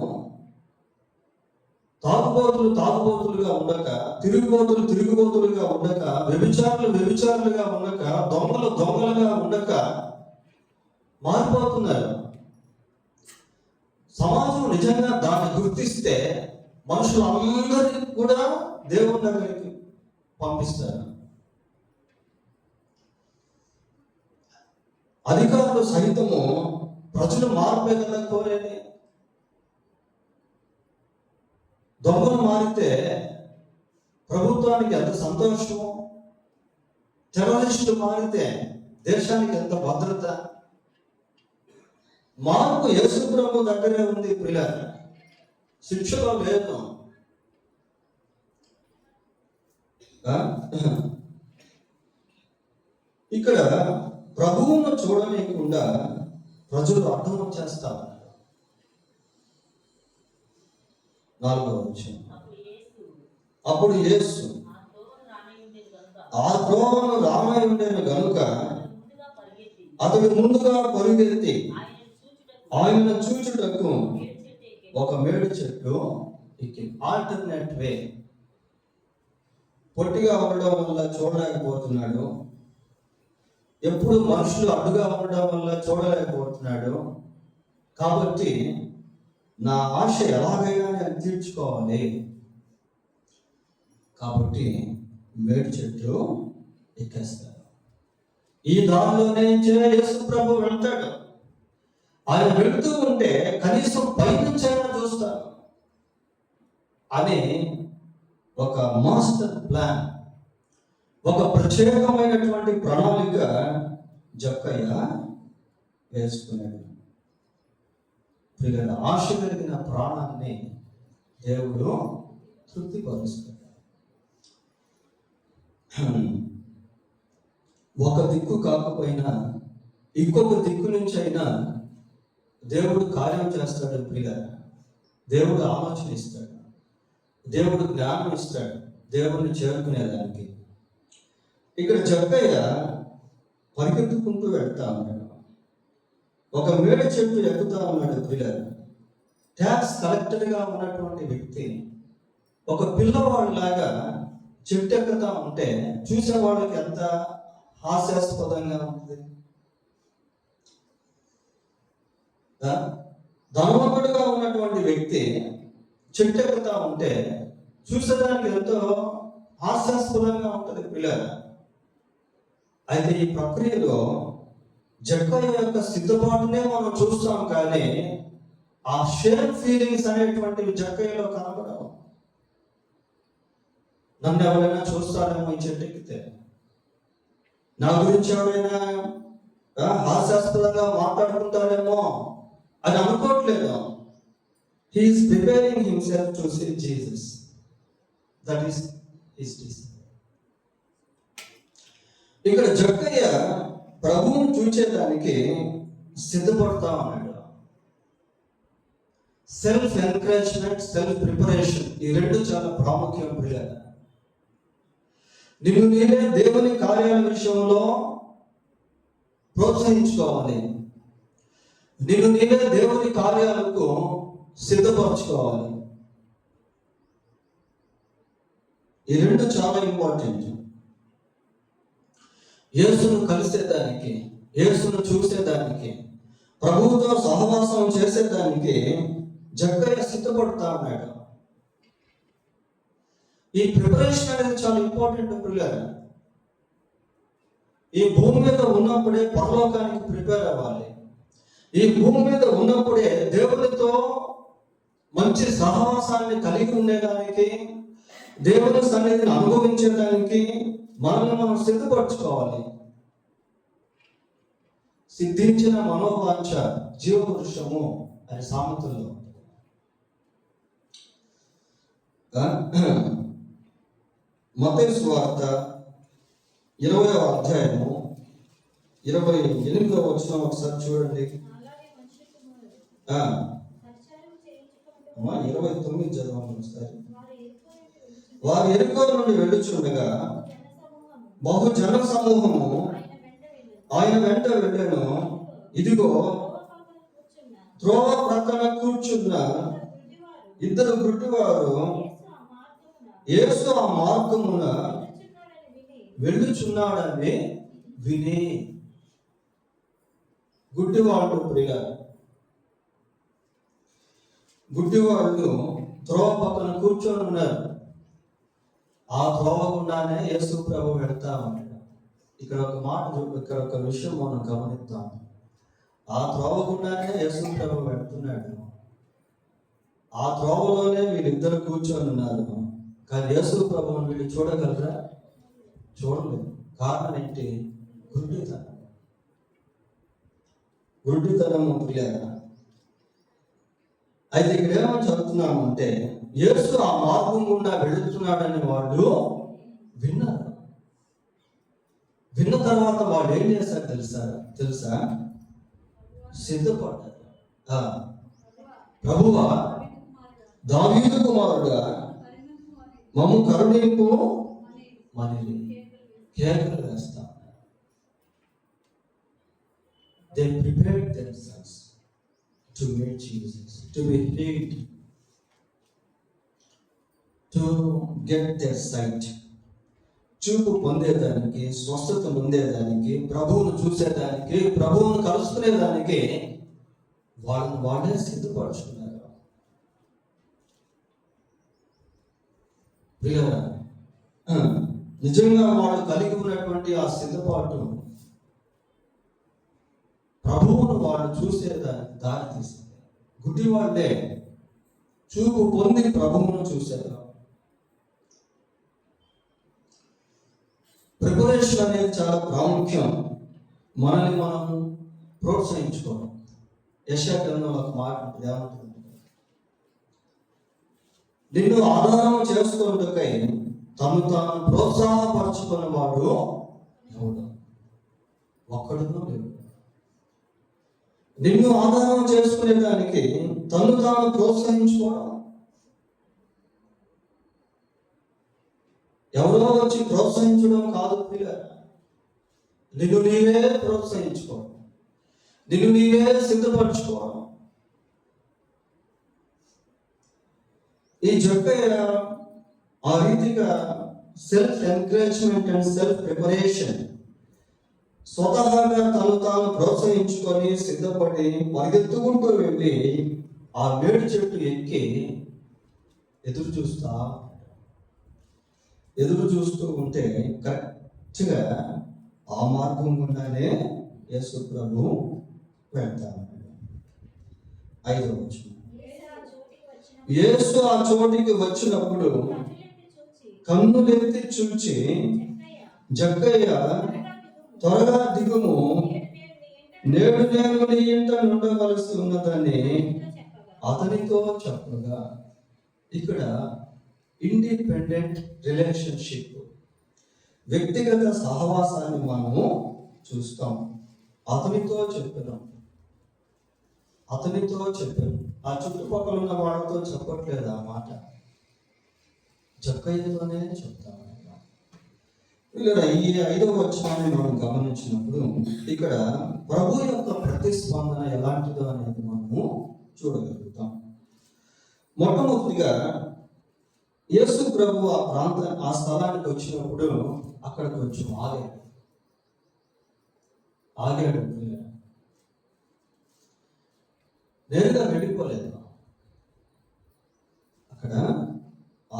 తాగుబోతులుగా ఉండక, తిరుగుబోతులుగా ఉండక, వ్యభిచారులుగా ఉండక, దొంగలుగా ఉండక మారిపోతున్నారు. సమాజం నిజంగా దాన్ని గుర్తిస్తే మనుషులందరినీ కూడా దేవుని దగ్గరికి పంపిస్తారు. అధికారులు సైతము ప్రజలు మార్పే కదా కోరేది. దొంగలు మారితే ప్రభుత్వానికి ఎంత సంతోషము, టెర్రరిస్టులు మారితే దేశానికి ఎంత భద్రత. మార్పు యేసు ప్రభు దగ్గరే ఉంది ప్రియులారా, శిక్షలో లేదు. ఇక్కడ ప్రభువును చూడలేకుండా ప్రజలు అర్థం చేస్తారు. 4వ వచనం. అప్పుడు యేసు ఆ త్రోవను రామై ఉండేను గనుక అతడు ముందుగా పరుగెత్తి ఆయన చూచుటకు ఒక మేడు చెట్టు ఎక్కి. ఆల్టర్నేట్ వే. పొట్టిగా ఉండడం వల్ల చూడలేకపోతున్నాడు, ఎప్పుడు మనుషులు అడ్డుగా ఉండడం వల్ల చూడలేకపోతున్నాడు. కాబట్టి నా ఆశ ఎలాగైనా నేను తీర్చుకోవాలి, కాబట్టి మేడు చెట్టు ఎక్కేస్తాడు. ఈ దారిలోనే యేసు ప్రభు వెళ్తాడు. ఆయన వెళుతూ ఉంటే కనీసం పైనుంచైనా చూస్తాడు అని ఒక మాస్టర్ ప్లాన్, ఒక ప్రత్యేకమైనటువంటి ప్రణాళిక జక్కయ్య వేసుకున్నాడు. పిల్లల ఆశ కలిగిన ప్రాణాన్ని దేవుడు తృప్తిపరుస్తాడు. ఒక దిక్కు కాకపోయినా ఇంకొక దిక్కు నుంచి అయినా దేవుడు కార్యం చేస్తాడు ప్రియులారా. దేవుడు ఆలోచన ఇస్తాడు, దేవుడు జ్ఞానం ఇస్తాడు దేవుడిని చేరుకునేదానికి. ఇక్కడ జక్కయ్య పరిగెత్తుకుంటూ వెళ్తా ఉన్నాడు, ఒక మేడ చెట్టు ఎక్కుతా ఉన్నాడు ప్రియులారా. ట్యాక్స్ కలెక్టర్గా ఉన్నటువంటి వ్యక్తి ఒక పిల్లవాడు లాగా చెట్టు ఎక్కుతా ఉంటే చూసే వాళ్ళకి ఎంత హాస్యాస్పదంగా ఉంటుంది. ధనవంతుడుగా ఉన్నటువంటి వ్యక్తి చెట్టు ఎక్కుతా ఉంటే చూసేదానికి ఎంతో హాస్యాస్పదంగా ఉంటుంది పిల్లలు. అయితే ఈ ప్రక్రియలో జక్కయ్య యొక్క సిద్ధపాటునే మనం చూస్తాం, కానీ ఆ షేమ్ ఫీలింగ్స్ అనేటువంటివి జక్కయ్యలో కనబడవు. నన్ను ఎవరైనా చూస్తారేమో ఈ చెట్టు ఎక్కితే, నా గురించి ఎవరైనా హాస్యాస్పదంగా మాట్లాడుకుంటారేమో అని అనుకోవట్లేదు. He is preparing himself to see Jesus. That is his desire. ఇక్కడ జక్కయ్య ప్రభువును చూచేదానికి సిద్ధపడతా ఉన్నాడు. సెల్ఫ్ ఎంకరేజ్మెంట్, సెల్ఫ్ ప్రిపరేషన్, ఈ రెండు చాలా ప్రాముఖ్యం పిల్లలు. నిన్ను నీవే దేవుని కార్యాల విషయంలో ప్రోత్సహించుకోవాలి. నిన్ను నీవే దేవుని కార్యాలకు సిద్ధపరచుకోవాలి. ఈ రెండు చాలా ఇంపార్టెంట్. యేసును కలిసేదానికి, యేసును చూసేదానికి, ప్రభువుతో సహవాసం చేసేదానికి జక్కయ్య సిద్ధపడతా ఉన్నాడు. ఈ ప్రిపరేషన్ అనేది చాలా ఇంపార్టెంట్ పిల్లలు. ఈ భూమి మీద ఉన్నప్పుడే పరలోకానికి ప్రిపేర్ అవ్వాలి. ఈ భూమి మీద ఉన్నప్పుడే దేవునితో మంచి సహవాసాన్ని కలిగి ఉండేదానికి, దేవుని సన్నిధిని అనుభవించేదానికి మనల్ని మనం సిద్ధపరచుకోవాలి. సిద్ధించిన మనోవాంఛ జీవవృక్షము అని సామెతల్లో. మత్తయి సువార్త 20వ అధ్యాయము 28వ వచనం ఒకసారి చూడండి. 29 చదవండి ఒకసారి. వారు యెరికో నుండి వెళ్ళుచుండగా బహు జన సమూహము ఆయన వెంట వెళ్ళాను. ఇదిగో త్రోవ ప్రక్కన కూర్చున్న ఇద్దరు గుడ్డివారు యేసు ఆ మార్గమున వెళ్ళుచున్నాడని విని. గుడ్డివాళ్ళు ప్రియ, గుడ్డివాళ్ళు త్రోవ పక్కన కూర్చొని ఉన్నారు. ఆ త్రోవ గుండానే యేసు ప్రభు వెళ్తా ఉన్నాడు. ఇక్కడ ఒక విషయం మనం గమనిద్దాం. ఆ త్రోవ గుండానే యేసు ప్రభు వెళ్తున్నాడు. ఆ త్రోవలోనే వీళ్ళిద్దరు కూర్చొని ఉన్నారు. కానీ యేసు ప్రభువుని వీళ్ళు చూడగలరా? చూడలేదు. కారణం ఏంటి? గుడ్డితనం. గుడ్డితనం ప్రియారా. అయితే ఇక్కడ ఏమని చదువుతున్నామంటే, యేసు ఆ మార్గం గుండా వెళుతున్నాడని వాళ్ళు విన్నారు. విన్న తర్వాత వాళ్ళు ఏం చేశారు తెలుసా? సిద్ధపడ్డారు. ప్రభువా, దావీదు కుమారుడా, మమ్ము కరుణింపు మనని కేకలు వేస్తా. They prepared themselves to meet Jesus, to be healed, to get their sight. చూపు పొందేదానికి, స్వస్థత పొందేదానికి, ప్రభువును చూసేదానికి, ప్రభువును కలుసుకునేదానికి వాళ్ళే సిద్ధపరుచుకున్నారు. నిజంగా వాళ్ళు కలిగి ఉన్నటువంటి ఆ సిద్ధపాటు ప్రభువును వాళ్ళు చూసేదానికి దారి తీసింది. గుడ్డి వాళ్ళే చూపు పొంది ప్రభువును చూశారు. ప్రిపరేషన్ అనేది చాలా ప్రాముఖ్యం. మనల్ని మనం ప్రోత్సహించుకోవడం. యెషయా గ్రంథంలో ఒక మాట ఏమంటుంది? నిన్ను ఆధారం చేసుకున్నకై తను తాను ప్రోత్సాహపరచుకున్న వాడు ఎవడు? ఒక్కడునూ లేడు. నిన్ను ఆధారం చేసుకునే దానికి తను తాను ప్రోత్సహించుకోవడం. ఎవరో వచ్చి ప్రోత్సహించడం కాదు పిల్లలు. నిన్ను నీవే ప్రోత్సహించుకోవడం, నిన్ను నీవే సిద్ధపరచుకోవడం. ఈ జక్కయ్య ఆ రీతిగా self encouragement and self preparation, స్వతహాగా తను తాను ప్రోత్సహించుకొని సిద్ధపడి పరిగెత్తుకుంటూ వెళ్ళి ఆ మేడి చెట్టు ఎక్కి ఎదురు చూస్తూ ఉంటే కరెక్ట్గా ఆ మార్గం గుండానే యేసు ప్రభు వెళ్తాడు. 5వ వచనం, యేసు ఆ చోటికి వచ్చినప్పుడు కన్నులెత్తి చూచి, జక్కయ్య త్వరగా దిగుము, నేడు నేను నీ ఇంట ఉండవలసి ఉన్నదని అతనితో చెప్పగా. ఇక్కడ ఇండిపెండెంట్ రిలేషన్షిప్, వ్యక్తిగత సహవాసాన్ని మనము చూస్తాం. అతనితో చెప్పాను. ఆ చుట్టుపక్కల ఉన్న వాళ్ళతో చెప్పట్లేదు ఆ మాట, జక్కయ్యతోనే చెప్తాను. ఇక్కడ ఈ 5వ వచనాన్ని మనం గమనించినప్పుడు ఇక్కడ ప్రభు యొక్క ప్రతిస్పందన ఎలాంటిదో అనేది మనము చూడగలుగుతాం. మొట్టమొదటిగా యేసు ప్రభు ఆ స్థలానికి వచ్చినప్పుడు అక్కడ కొంచెం ఆగాడు. నేరుగా వెళ్ళిపోలేదు, అక్కడ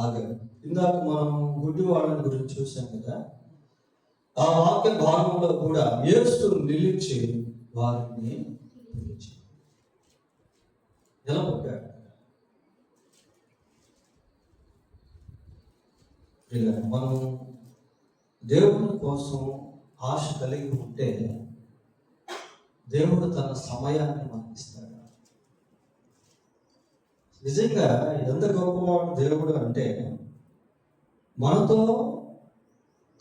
ఆగాడు. ఇందాక మనం గుడ్డివాళ్ళని గురించి చూసాం కదా, ఆ వాక్య భాగంలో కూడా యేసు నిలిచి వారిని పిలిచి నిలబడ్డాడు. మనం దేవుని కోసం ఆశ కలిగి ఉంటే దేవుడు తన సమయాన్ని మనకి ఇస్తాడు. నిజంగా ఎంత గొప్పవాడు దేవుడు అంటే, మనతో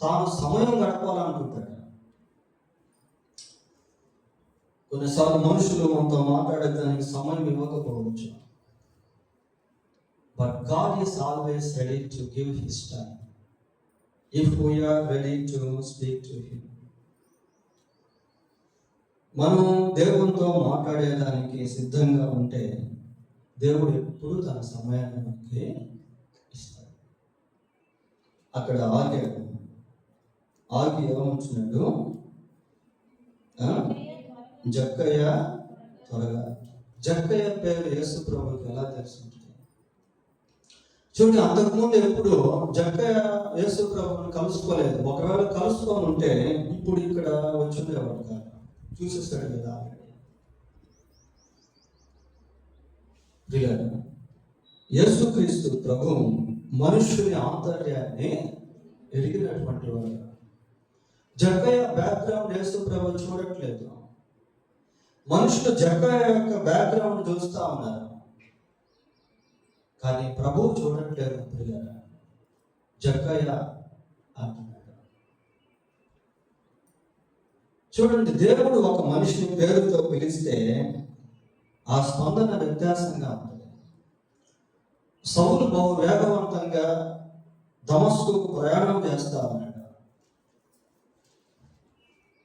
తాను సమయం గడపాలనుకుంటాడు. కొన్నిసార్లు మనుషులు మనతో మాట్లాడడానికి సమయం ఇవ్వకపోవచ్చు. But God is always ready to give His time if we are ready to speak to Him. మనం దేవునితో మాట్లాడేదానికి సిద్ధంగా ఉంటే దేవుడు ఎప్పుడు తన సమయాన్ని మనకి ఇస్తాడు. అక్కడ ఆగి ఏమంటున్నాడు, జక్కయ్య త్వరగా. జక్కయ్య పేరు యేసు ప్రభుకి ఎలా తెలుసుంటుంది? చూడండి, అంతకుముందు ఎప్పుడు జక్కయ్య యేసు ప్రభుని కలుసుకోలేదు. ఒకవేళ కలుసుకొని ఉంటే ఇప్పుడు ఇక్కడ వచ్చిండేవాడు కాదు, చూసేస్తాడు కదా. యేసుక్రీస్తు ప్రభు మనుషుని ఆంతర్యాన్ని ఎరిగినటువంటి వాడు. జక్కయ్య బ్యాక్గ్రౌండ్ యేసు ప్రభు చూడట్లేదు. మనుషులు జక్కయ్య యొక్క బ్యాక్గ్రౌండ్ చూస్తా ఉన్నారు, కానీ ప్రభువు చూడట్లేదు. జక్కయ్య అంటున్నాడు. చూడండి, దేవుడు ఒక మనిషిని పేరుతో పిలిస్తే ఆ స్పందన వ్యత్యాసంగా ఉంటుంది. సౌలు బహు వేగవంతంగా దమస్కుకు ప్రయాణం చేస్తా ఉన్నాడు.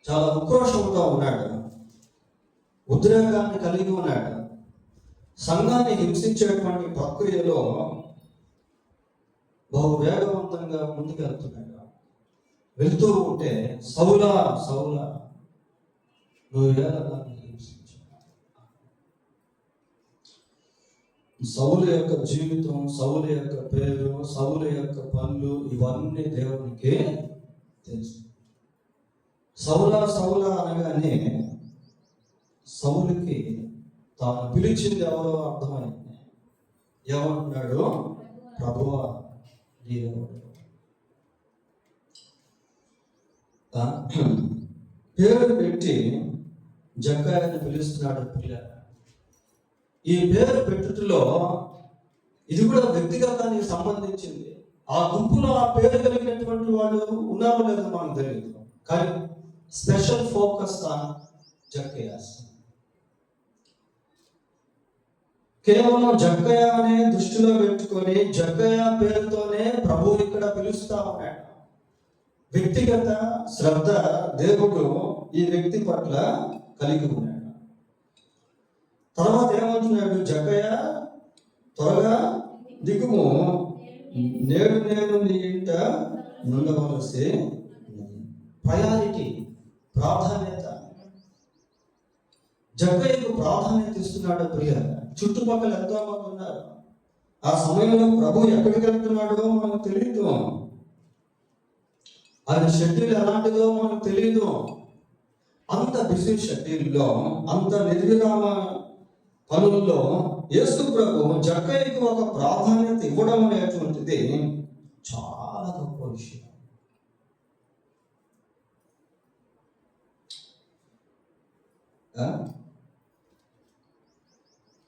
చాలా ఉక్రోషంతో ఉన్నాడు, ఉద్రేకాన్ని కలిగి ఉన్నాడు. సంఘాన్ని హింసించేటువంటి ప్రక్రియలో బహు వేగవంతంగా ముందుకెళ్తున్నాడు. వెళ్తూ ఉంటే సౌలా నువ్వు వేగంగా హింసించు. సౌలు యొక్క జీవితం, సౌలు యొక్క పేరు, సౌలు యొక్క పనులు ఇవన్నీ దేవునికి తెలుసు. సౌలా అనగానే సౌలుకి తాను పిలిచింది ఎవరో అర్థమైంది. ఏమంటున్నాడు? ప్రభువా నీవెవరు? పేరు పెట్టి జక్కయ్యని పిలుస్తున్నాడు. ఈ పేరు పెట్టుటలో ఇది కూడా వ్యక్తిగతానికి సంబంధించింది. ఆ గుంపులో ఆ పేరు కలిగినటువంటి వాళ్ళు ఉన్నారో లేదో మనకు తెలియదు, కానీ స్పెషల్ ఫోకస్ ఆన్ జక్కయ్య. కేవలం జక్కయ్య అనే దృష్టిలో పెట్టుకొని జక్కయ్య పేరుతోనే ప్రభు ఇక్కడ పిలుస్తా ఉన్నాడు. వ్యక్తిగత శ్రద్ధ దేవుడు ఈ వ్యక్తి పట్ల కలిగి ఉన్నాడు. తర్వాత ఏమంటున్నాడు? జక్కయ్య త్వరగా దిగుము, నేడు నేను నీ ఇంట ఉండవలసి. ప్రయారిటీ, ప్రాధాన్యత. జక్కయ్యకు ప్రాధాన్యత ఇస్తున్నాడు. ప్రియ, చుట్టుపక్కల ఎంతో మంది ఉన్నారు. ఆ సమయంలో ప్రభు ఎక్కడికి వెళ్తున్నాడో మనకు తెలియదు. ఆయన షెడ్యూల్ ఎలాంటిదో మనకు తెలియదు. అంత బిజీ షెడ్యూల్లో, అంత నిర్విరామ పనుల్లో యేసు ప్రభు జక్కయ్యకు ఒక ప్రాధాన్యత ఇవ్వడం అనేటువంటిది చాలా గొప్ప విషయం.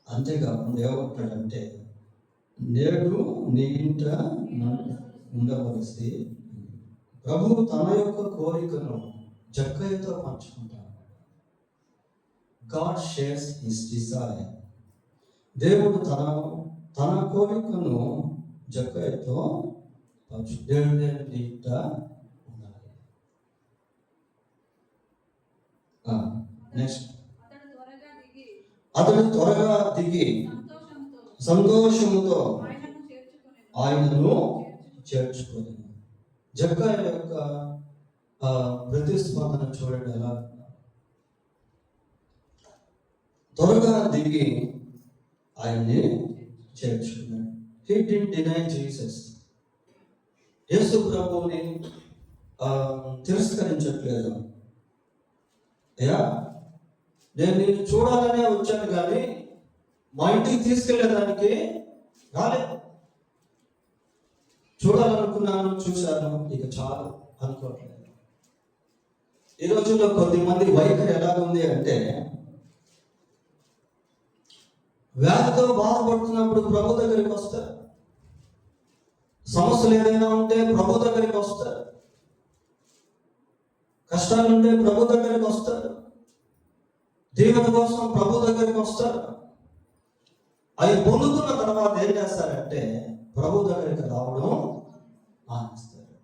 అంతేకాకుండా ఏమంటాడంటే, నేడు నీ ఇంట ఉండవలసి ప్రభువు తన యొక్క కోరికను జక్కయ్యతో పంచుకుంటాడు. God shares his desire. దేవుడు తన కోరికను జక్కయ్యతో దేవుడి ఇంట ఉండాలి. నెక్స్ట్, అతడు త్వరగా దిగి సంతోషముతో ఆయనను చేర్చుకొని. జక్కయ్య యొక్క ప్రతిస్పందన చూడండి ఎలా. త్వరగా దిగి ఆయన్ని చేర్చుకున్నాడు. He didn't deny Jesus. యేసు ప్రభువుని తిరస్కరించట్లేదు. అయ్యా, నేను నిన్ను చూడాలనే వచ్చాను కానీ మా ఇంటికి తీసుకెళ్ళేదానికి రాలేదు. చూడాలనుకున్నాను, చూశాను, ఇక చాలు అనుకోవట్లేదు. ఈ రోజుల్లో కొద్దిమంది వైఖరి ఎలా ఉంది అంటే, వ్యాధితో బాధపడుతున్నప్పుడు ప్రభు దగ్గరికి వస్తారు. సమస్యలు ఏదైనా ఉంటే ప్రభు దగ్గరికి వస్తారు. కష్టాలు ఉంటే ప్రభు దగ్గరికి వస్తారు. దేవుని కోసం ప్రభు దగ్గరికి వస్తారు. అవి పొందుకున్న తర్వాత ఏం చేస్తారంటే ప్రభు దగ్గరికి రావడం మానేస్తారు.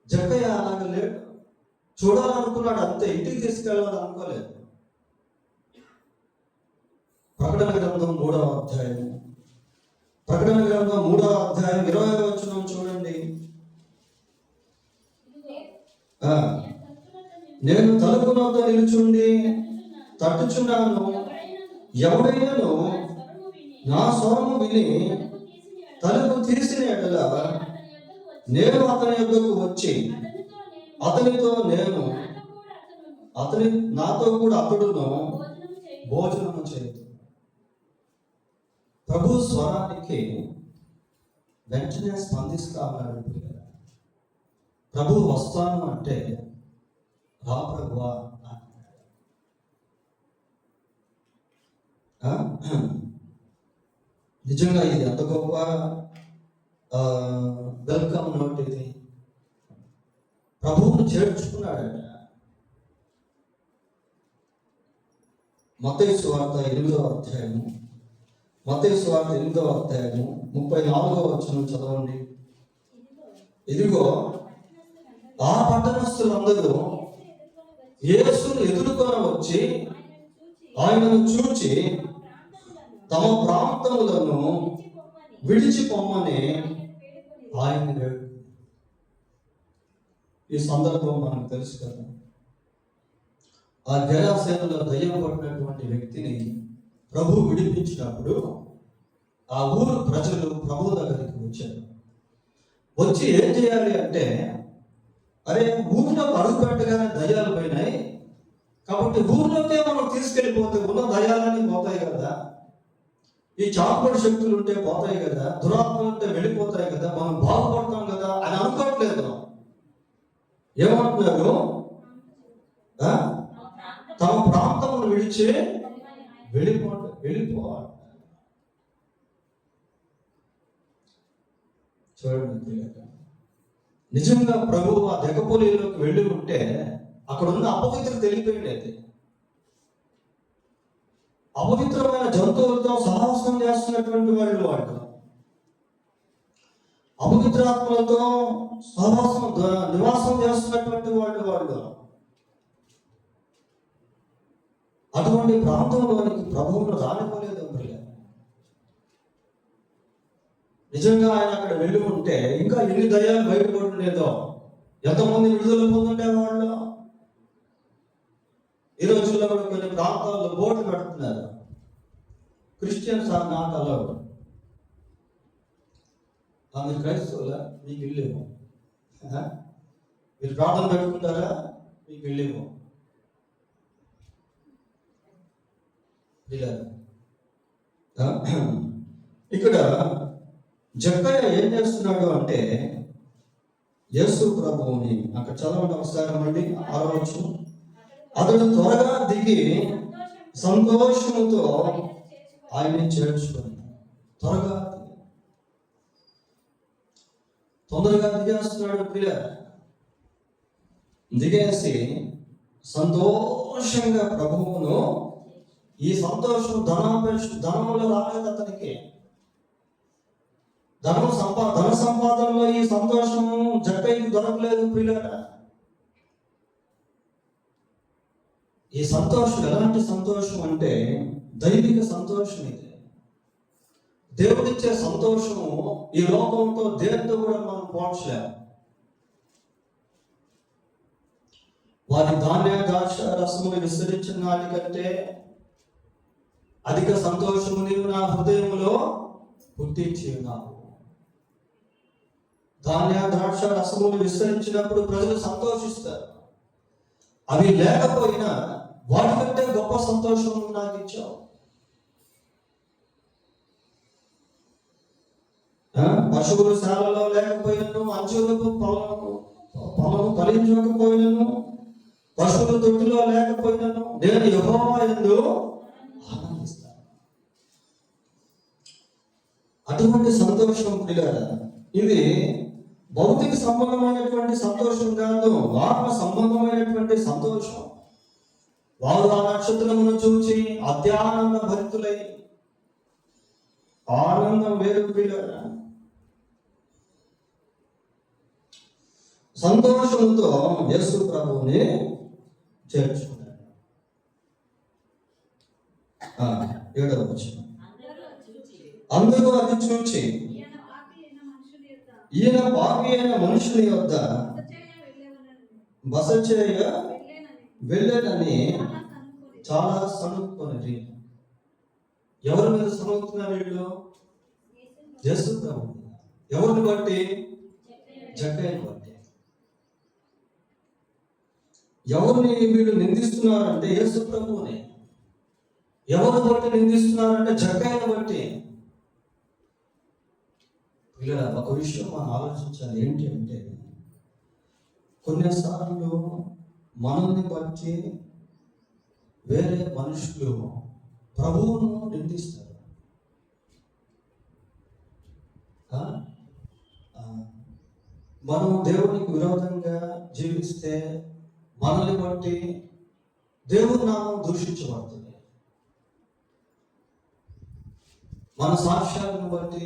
జక్కయ్య అలాగ లేడు. చూడాలనుకున్నాడు అంతే, ఇంటికి తీసుకెళ్ళాలని అనుకోలేదు. ప్రకటన గ్రంథం 3వ అధ్యాయం 20వ వచనం చూడండి. నేను తలుపు వద్ద నిలుచుండి తట్టుచున్నాను. ఎవడైనాను నా స్వరము విని తలుపు తీసిన ఎడల నేను అతని యొద్దకు వచ్చి అతనితో నేను నాతో కూడా అతడును భోజనము చేయదు. ప్రభు స్వరానికి వెంటనే స్పందిస్తా ఉన్నాడు. ప్రభు వస్తాను అంటే రా ప్రభువా. నిజంగా ఇది ఎంత గొప్ప వెల్కమ్ నోట్ ఇది. ప్రభువును చేర్చుకున్నాడట. మత్తయి సువార్త 8వ అధ్యాయము 34వ వచనం చదవండి. ఇదిగో ఆ పట్టణస్థులందరూ యేసును ఎదుర్కొని వచ్చి ఆయనను చూచి తమ ప్రాంతములను విడిచి పొమ్మని ఆయన. ఈ సందర్భం మనకు తెలుసు కదా. ఆ గెరాసేనలో దయ్యం పడినటువంటి వ్యక్తిని ప్రభు విడిపించినప్పుడు ఆ ఊరు ప్రజలు ప్రభు దగ్గరికి వచ్చారు. వచ్చి ఏం చేయాలి అంటే, అరే ఊరిలో అడుగు పెట్టగానే దయ్యాలు పోయినాయి కాబట్టి ఊర్లోకే మనం తీసుకెళ్ళిపోతే ఉన్న దయ్యాలన్నీ పోతాయి కదా, ఈ చాపడి శక్తులు ఉంటే పోతాయి కదా, దురాత్మలు ఉంటే వెళ్ళిపోతాయి కదా, మనం బాగుపడతాం కదా అని అనుకోవట్లేదు. ఏమంటున్నారు? తమ ప్రాంతమును విడిచి వెళ్ళిపోవాలి. చూడండి, నిజంగా ప్రభు ఆ దెగపోలిలోకి వెళ్ళి ఉంటే అక్కడ ఉన్న అపవిత్రత తెలియపోయింది. అపవిత్రమైన జంతువులతో సహవాసం చేస్తున్నటువంటి వాళ్ళు అపవిత్రాత్మలతో నివాసం చేస్తున్నటువంటి వాళ్ళు అటువంటి ప్రాంతంలోనికి ప్రభువును రానివ్వలేదు. నిజంగా ఆయన అక్కడ వెళ్ళి ఉంటే ఇంకా ఎన్ని దయ్యాలు బయటపడలేదో, ఎంతమంది విడుదల పొందుండేవాళ్ళు. ఈ రోజుల్లో కూడా కొన్ని ప్రాంతాల్లో బోర్డు పెడుతున్నారు, క్రిస్టియన్స్ ఆర్ నాట్ అలౌడ్. మీరు క్రైస్తవులా? మీకు ఇల్లేమో. మీరు ప్రార్థన పెట్టుకుంటారా? మీకు ఇల్లేమో. ఇక్కడ జక్కయ్య ఏం చేస్తున్నాడు అంటే, యేసు ప్రభువుని అక్కడ చదవండి ఒకసారి అండి, 6వ వచనం. అతడు త్వరగా దిగి సంతోషముతో ఆయన్ని చేర్చుకొని, తొందరగా దిగేస్తున్నాడు ప్రియ. దిగేసి సంతోషంగా ప్రభువును, ఈ సంతోషం ధనములో రాలేదు అతనికి. ధన సంపాదనలో ఈ సంతోషం జక్కయ్యకు దొరకలేదు ప్రియులారా. ఈ సంతోషం ఎలాంటి సంతోషం అంటే దైవిక సంతోషం. ఇది దేవుడిచ్చే సంతోషము ఈ లోకంతో దేంతో కూడా మనం పోల్చలేము. వారి ధాన్య ద్రాక్ష రసములు విస్తరించిన నాటికంటే అధిక సంతోషము నీవు నా హృదయంలో పుట్టించి ఉన్నావు. ధాన్య ద్రాక్ష రసములు విస్తరించినప్పుడు ప్రజలు సంతోషిస్తారు. అవి లేకపోయినా వాటికంటే గొప్ప సంతోషం నాకు ఇచ్చావు. పశువులు శాలలో లేకపోయినను, అంచులకు పొలము ఫలించకపోయినను, పశువుల తొట్టిలో లేకపోయినను నేను యెహోవా యందు ఆనందిస్తాను. అటువంటి సంతోషం పిల్లరా, ఇది భౌతిక సంబంధమైనటువంటి సంతోషం కాదు, ఆత్మ సంబంధమైనటువంటి సంతోషం. వారు ఆ నక్షత్రమును చూచి అత్యానంద భరితులై, ఆనందం వేరు పిల్లరా. సంతోషంతో యేసు ప్రభువుని చేర్చుకున్నాడు. 7వ వచనం. అందరూ అది చూచి ఈయన పాపి అయిన మనుషుని యొద్ద బస చేయ వెళ్ళనని చాలా సణుక్కొనిరి. ఎవరి మీద సణుకుతున్నారు వీళ్ళు? యేసు ప్రభు. ఎవరిని బట్టి? జక్కయ్యని బట్టి. ఎవరిని వీళ్ళు నిందిస్తున్నారంటే యేసు ప్రభువుని. ఎవరిని బట్టి నిందిస్తున్నారంటే జక్కయ్యని బట్టి. ఇలా ఒక విషయం మనం ఆలోచించాలి. ఏంటి అంటే, కొన్నిసార్లు మనల్ని బట్టి వేరే మనుషులు ప్రభువును నిందిస్తారు. మనం దేవునికి విరోధంగా జీవిస్తే మనల్ని బట్టి దేవుని నామం దూషించబడుతుంది. మన సాక్ష్యాలను బట్టి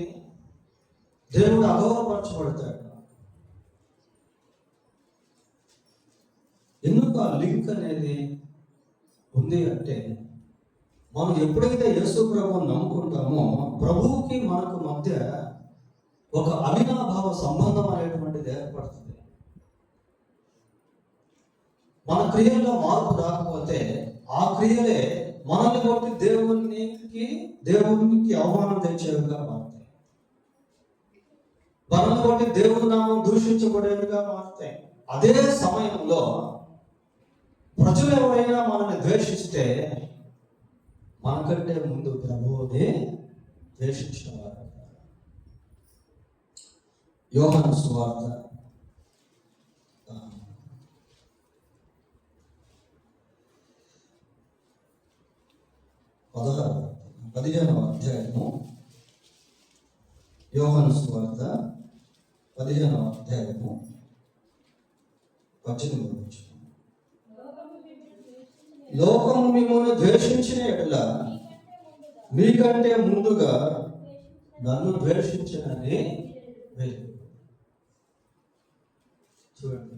దేవుడు అగౌరవపరచబడతాడు. ఎందుకు ఆ లింక్ అనేది ఉంది అంటే, మనం ఎప్పుడైతే యేసు ప్రభువుని నమ్ముకుంటామో ప్రభువుకి మనకు మధ్య ఒక అవినాభావ సంబంధం అనేటువంటిది ఏర్పడుతుంది. మన క్రియల్లో మార్పు రాకపోతే ఆ క్రియలే మనల్ని బట్టి దేవునికి అవమానం తెచ్చేవిగా మారుతాయి. మనల్ని బట్టి దేవుని నామం దూషించబడేవిగా మారుతాయి. అదే సమయంలో ప్రజలు ఎవరైనా మనల్ని ద్వేషిస్తే మనకంటే ముందు ప్రభువుని ద్వేషించిన వారు. యోహాను సువార్త 15వ అధ్యాయము. యోహాను సువార్త 15వ అధ్యాయము 18వ వచనం. లోకము మిమ్మల్ని ద్వేషించిన ఎడల మీకంటే ముందుగా నన్ను ద్వేషించనని వేరు. చూడండి,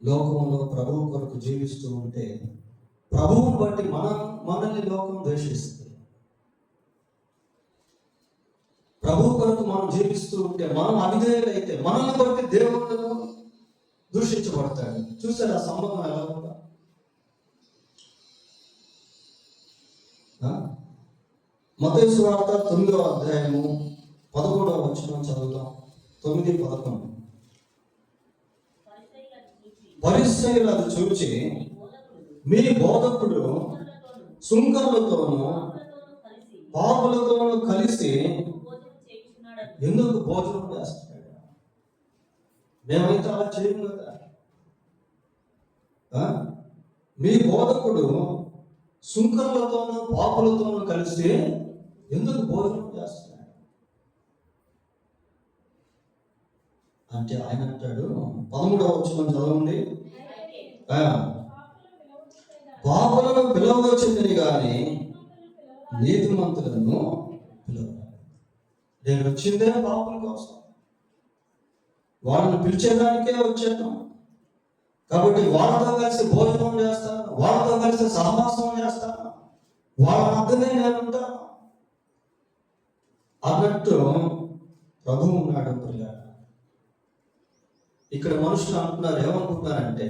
లోకంలో ప్రభువు కొరకు జీవిస్తూ ఉంటే ప్రభువుని బట్టి మనల్ని లోకం ద్వేషిస్తుంది. ప్రభు కొరకు మనం జీవిస్తూ ఉంటే, మనం అవిధేయులైతే మనల్ని బట్టి దేవుడు దూషించబడతాడు. చూసారు ఆ సంబంధం ఎలా ఉందా? మత్తయి సువార్త 9వ అధ్యాయము 11వ వచనం చదువుతాం. 9:11. పరిసయ్యులు అది చూచి, మీ బోధకుడు సుంకరులతోనూ పాపులతోనూ కలిసి ఎందుకు భోజనం చేస్తున్నాడు? మేమైతే అలా చేయము కదా. మీ బోధకుడు సుంకరులతోనూ పాపులతోనూ కలిసి ఎందుకు భోజనం చేస్తున్నాడు అంటే ఆయన అంటాడు, 13వ వచనం చదవండి. పాపులను పిలవవచ్చుందని కానీ నీతిమంతులను పిలవ. నేను వచ్చిందే పాపుల కోసం, వాళ్ళని పిలిచేదానికే వచ్చాను. కాబట్టి వాళ్ళతో కలిసి భోజనం చేస్తాను, వాళ్ళతో కలిసి సహవాసం చేస్తాను, వాళ్ళ మధ్యనే నేను ఉంటాను అన్నట్టు ప్రభువు ఉన్నాడు. ఇక్కడ మనుషులు అంటున్నారు, ఏమనుకుంటున్నారంటే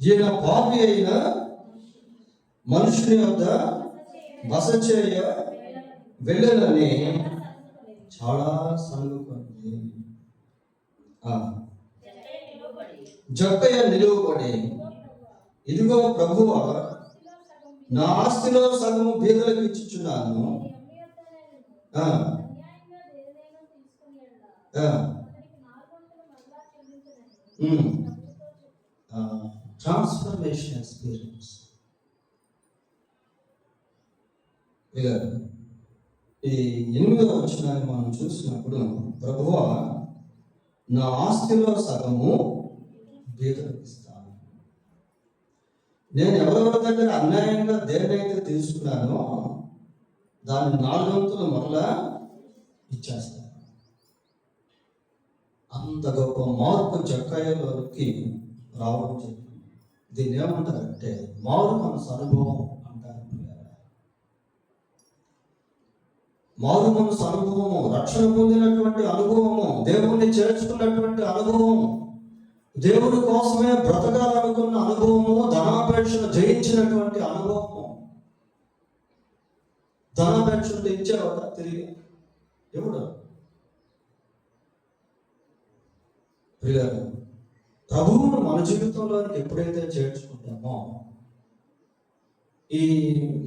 ఈయన పాపి అయిన మనుషుని వద్ద బస చేయ వెళ్ళనని చాలా సనుగుకుంది. జక్కయ్య నిలువబడి, ఇదిగో ప్రభువా, నా ఆస్తిలో సగము బీదలకు ఇచ్చుచున్నాను. Transformation experience. ఈ 8వ వచనాన్ని మనం చూసినప్పుడు, ప్రభువా, నా ఆస్తిలో సగము బీదలకు ఇస్తాను. నేను ఎవరెవరి దగ్గర అన్యాయంగా దేన్నైతే తీసుకున్నానో దాన్ని 4 వంతులు మరలా ఇచ్చేస్తాను. అంత గొప్ప మార్పు జక్కయ్యలోకి రావడం జరిగింది. దీన్ని ఏమంటారంటే మారు మనసు అనుభవం అంటారు. మారు మనసు అనుభవము, రక్షణ పొందినటువంటి అనుభవము, దేవుణ్ణి చేర్చుకున్నటువంటి అనుభవము, దేవుని కోసమే బ్రతకాలనుకున్న అనుభవము, ధనాపేక్షను జయించినటువంటి అనుభవము. ధనాపేక్షను ఇచ్చేవాడ తిరిగి ఎవడు? ప్రభువును మన జీవితంలోనికి ఎప్పుడైతే చేర్చుకుంటామో ఈ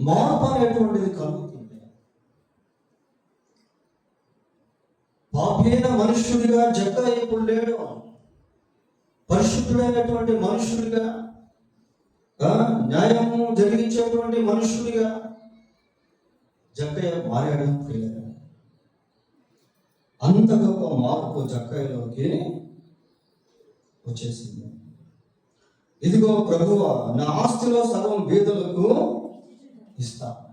మార్పు అనేటువంటిది కలుగుతుంది. పాపైన మనుష్యుడిగా జక్కయ్య ఇప్పుడు లేడు, పరిశుద్ధుడైనటువంటి మనుష్యుడిగా, న్యాయము జరిగించేటువంటి మనుష్యుడిగా జక్కయ్య మారాడు. అంత గొప్ప మార్పు జక్కయ్యలోకి వచ్చేసింది. ఇదిగో ప్రభువా, నా ఆస్తిలో సగం బీదలకు ఇస్తాను.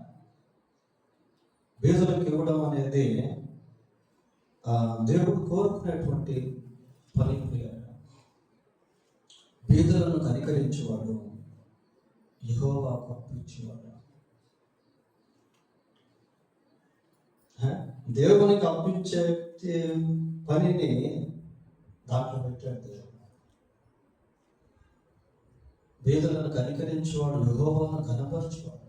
బీదలకు ఇవ్వడం అనేది దేవుడు కోరుకునేటువంటి పని. బీదలను కనికరించేవాడు, యెహోవాకు అప్పించేవాడు. దేవునికి అప్పించే పనిని దాంట్లో పెట్టాడు. దేవుడు బీదలను కనికరించేవాడు, యెహోవాను కనపరచేవాడు.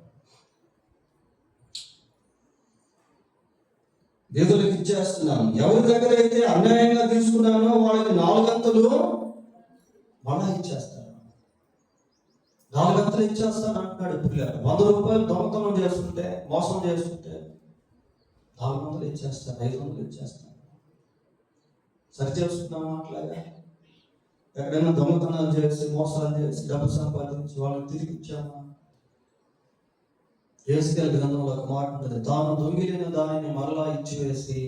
బీదలకు ఇచ్చేస్తున్నాను. ఎవరి దగ్గర అయితే అన్యాయంగా తీసుకున్నానో వాళ్ళకి 4 వంతులు మళ్ళా ఇచ్చేస్తాను. 4 వంతులు ఇచ్చేస్తాను అంటున్నాడు. 100 రూపాయలు దొంగతనం చేస్తుంటే, మోసం చేస్తుంటే 400 ఇచ్చేస్తాను, 500 ఇచ్చేస్తాను. సరి చేసుకున్నాము. అట్లాగా ఎక్కడైనా దొంగతనాలు చేసి, మోసాలు చేసి, డబ్బు సంపాదించి వాళ్ళకి తిరిగి ఇచ్చామా? యేసుకేల గ్రంథంలో ఒక మాట ఉంటుంది, తాను దొంగిలిన దానిని మరలా ఇచ్చివేసి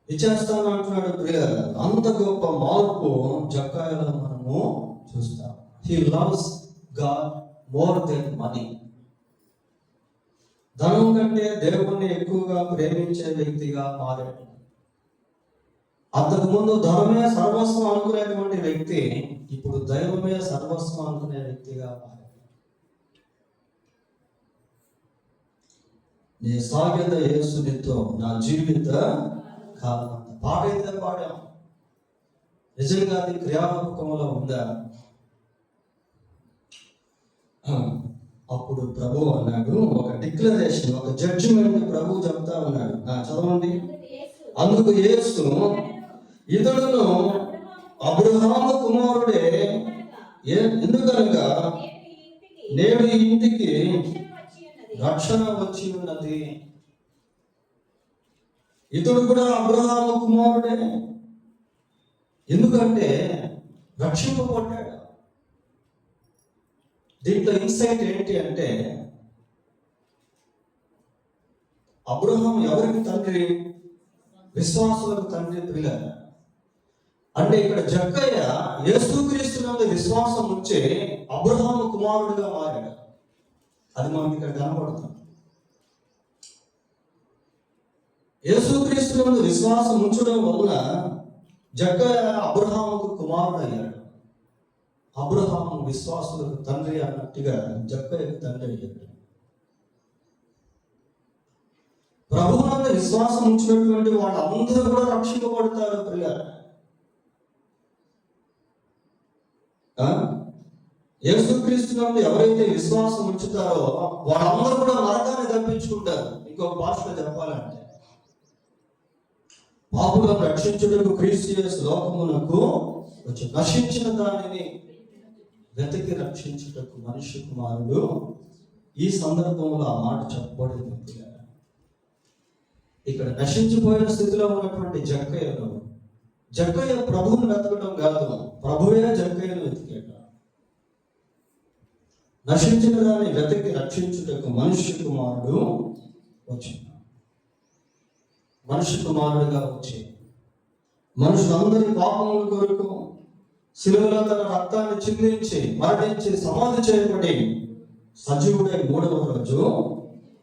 ఇచ్చేస్తాను అంటున్నాడు. ప్రియులారా, అంత గొప్ప మార్పు జక్కయ్యలో మనము చూస్తాం. He loves God more than money. ధనం కంటే దేవుణ్ణి ఎక్కువగా ప్రేమించే వ్యక్తిగా మారాడు. అంతకుముందు ధనమే సర్వస్వం అనుకునేటువంటి వ్యక్తి ఇప్పుడు దైవమే సర్వస్వం అనుకునే వ్యక్తిగా మారాడు. నీ సాగేద యేసునితో నా జీవిత కాలం. పాట అయితే పాడాం, నిజంగా అది క్రియారూపకంలో ఉందా? అప్పుడు ప్రభు అన్నాడు, ఒక డిక్లరేషన్, ఒక జడ్జిమెంట్ ప్రభు చెప్తా ఉన్నాడు. చదవండి. అందుకు యేసు, ఇతడును అబ్రహాము కుమారుడే, ఎందుకనగా నేడు ఈ ఇంటికి రక్షణ వచ్చి ఉన్నది. ఇతడు కూడా అబ్రహాము కుమారుడే, ఎందుకంటే రక్షింపబడ్డాడు. దీంట్లో ఇన్సైట్ ఏంటి అంటే, అబ్రహాం ఎవరికి తండ్రి? విశ్వాసులకు తండ్రి. పిల్లలు అంటే ఇక్కడ జక్కయ్య యేసుక్రీస్తునందు విశ్వాసం ఉంచి అబ్రహాము కుమారుడిగా మారాడు. అది మనకి ఇక్కడ కనపడుతుంది. యేసుక్రీస్తునందు విశ్వాసం ఉంచడం వలన జక్కయ్య అబ్రహాముకు కుమారుడు అయ్యాడు. అబ్రహాము విశ్వాసులకు తండ్రి అన్నట్టుగా జక్కయ్యకు తండ్రి అయ్యాడు. ప్రభువునందు విశ్వాసం ఉంచినటువంటి వాళ్ళందరూ కూడా రక్షింపబడతారు. పిల్లలు, యేసుక్రీస్తునందు ఎవరైతే విశ్వాసం ఉంచుతారో వాళ్ళందరూ కూడా నరకాన్ని తప్పించుకుంటారు. ఇంకొక భాషలో చెప్పాలంటే, పాపులను రక్షించుటకు క్రీస్తు యేసు లోకమునకు వచ్చి నశించిన దానిని వెతికి రక్షించుటకు మనిషి కుమారుడు. ఈ సందర్భంలో ఆ మాట చెప్పబడింది. ఇక్కడ నశించిపోయిన స్థితిలో ఉన్నటువంటి జక్కయ్య ప్రభువుని వెతకడం కాదు, ప్రభువే జక్కయ్యను వెతికాడు. నశించిన దాన్ని వెతికి రక్షించుటకు మనిషి కుమారుడు వచ్చింది. మనిషి కుమారుడుగా వచ్చి మనుషులందరి పాపముల కొరకు శిలువలో తన రక్తాన్ని చిందించి మరణించి సమాధి చేయబడి సజీవుడై 3వ రోజు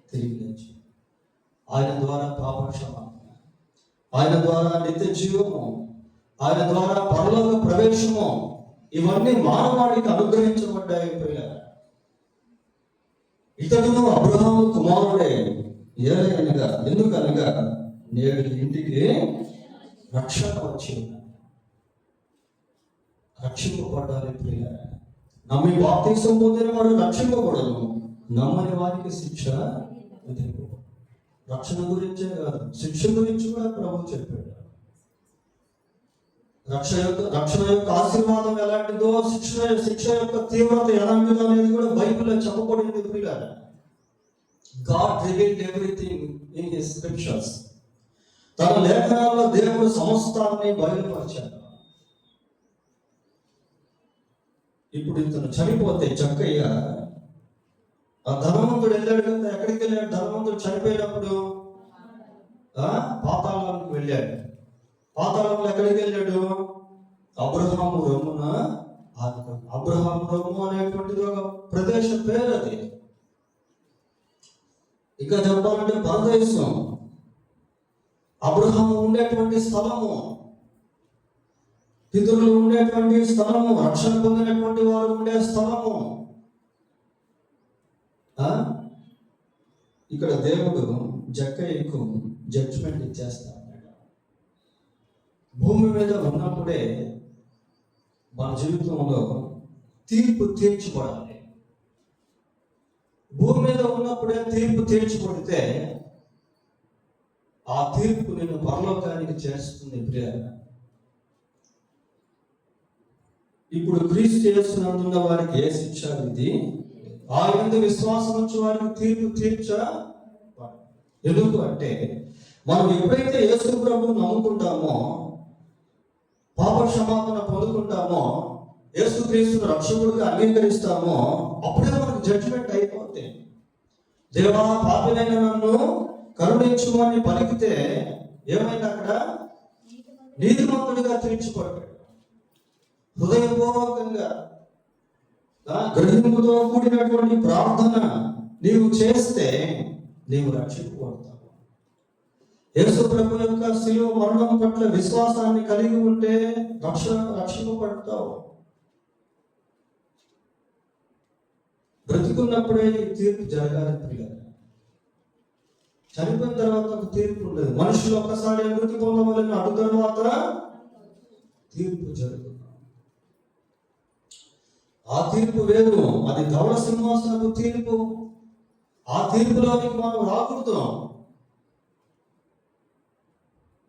తిరిగి లేచి, ఆయన ద్వారా పాపక్షమాపణ, ఆయన ద్వారా నిత్య జీవము, ఆయన ద్వారా పరలోక ప్రవేశము, ఇవన్నీ మానవాడికి అనుగ్రహించబడ్డాయి. పిల్లలు, ఇతడును అబ్రహాము కుమారుడే, ఏలయనగా ఎందుకనగా నేడు ఇంటికి రక్షణ వచ్చి రక్షింపబడాలి. పిల్లలు, నమ్మి బాప్తిసం పొందిన వాడు రక్షింపబడను, నమ్మని వారికి శిక్ష విధింపబడదు. రక్షణ గురించే కాదు, శిక్ష గురించి కూడా ప్రభు చెప్పాడు. రక్షణ యొక్క ఆశీర్వాదం ఎలాంటిదో, శిక్ష యొక్క తీవ్రత ఎలాంటిదో అనేది కూడా బైబిల్లో చెప్పబడింది. పిల్లలు, God revealed everything in his scriptures. తన లేఖనాల్లో దేవుడు సమస్తాన్ని బయలుపరిచాడు. ఇప్పుడు ఇతను చనిపోతే జక్కయ్య, ఆ ధనవంతుడు వెళ్ళాడు కదా, ఎక్కడికి వెళ్ళాడు? ధనవంతుడు చనిపోయినప్పుడు పాతాళానికి వెళ్ళాడు. పాతాళంలో ఎక్కడికి వెళ్ళాడు? అబ్రహాము రొమ్మున ఆదుకోండి. అబ్రహాము రొమ్ము అనేటువంటిది ఒక ప్రదేశ పేరు. అది ఇంకా చెప్పాలంటే పరదేశం, అబ్రహాము ఉండేటువంటి స్థలము, పితరులు ఉండేటువంటి స్థలము, రక్షణ పొందినటువంటి వారు ఉండే స్థలము. ఇక్కడ దేవుడు జక్కయ్యకు జడ్జిమెంట్ ఇచ్చేస్తాడు. భూమి మీద ఉన్నప్పుడే మన జీవితంలో తీర్పు తీర్చబడాలి. భూమి మీద ఉన్నప్పుడే తీర్పు తీర్చబడితే ఆ తీర్పు నిన్ను పరలోకానికి చేస్తుంది. ప్రియులారా, ఇప్పుడు క్రీస్తు యేసునందున్న వారికి ఏ శిక్ష విధి? ఆయన విశ్వాసం నుంచి వారికి తీర్పు తీర్చబడదు. ఎందుకు అంటే, మనం ఎప్పుడైతే యేసు ప్రభువును నమ్ముకుంటామో, పాప క్షమాపణ పొందుకుంటామో, యేసుక్రీస్తును రక్షకుడిగా అంగీకరిస్తామో, అప్పుడే మనకు జడ్జిమెంట్ అయిపోతే, దేవా పాపినైన నన్ను కరుణించుమని పలికితే ఏమైంది? అక్కడ నీతిమంతుడిగా తీర్చిపడ్డాడు. హృదయపూర్వకంగా గ్రహింపుతో కూడినటువంటి ప్రార్థన నీవు చేస్తే నీవు రక్షింపబడతావు. యేసు ప్రభు యొక్క శిలువ మరణం పట్ల విశ్వాసాన్ని కలిగి ఉంటే రక్షింపబడతావు. బ్రతికున్నప్పుడే ఈ తీర్పు జరగాలి. పిల్లలు, చనిపోయిన తర్వాత ఒక తీర్పు ఉండదు. మనుషులు ఒక్కసారి మృతి పొందవలని అటు తర్వాత తీర్పు జరుగుతుంది. ఆ తీర్పు వేరు, అది ధవళ సింహాసనపు తీర్పు. ఆ తీర్పులోనికి మనం రాకూడదు.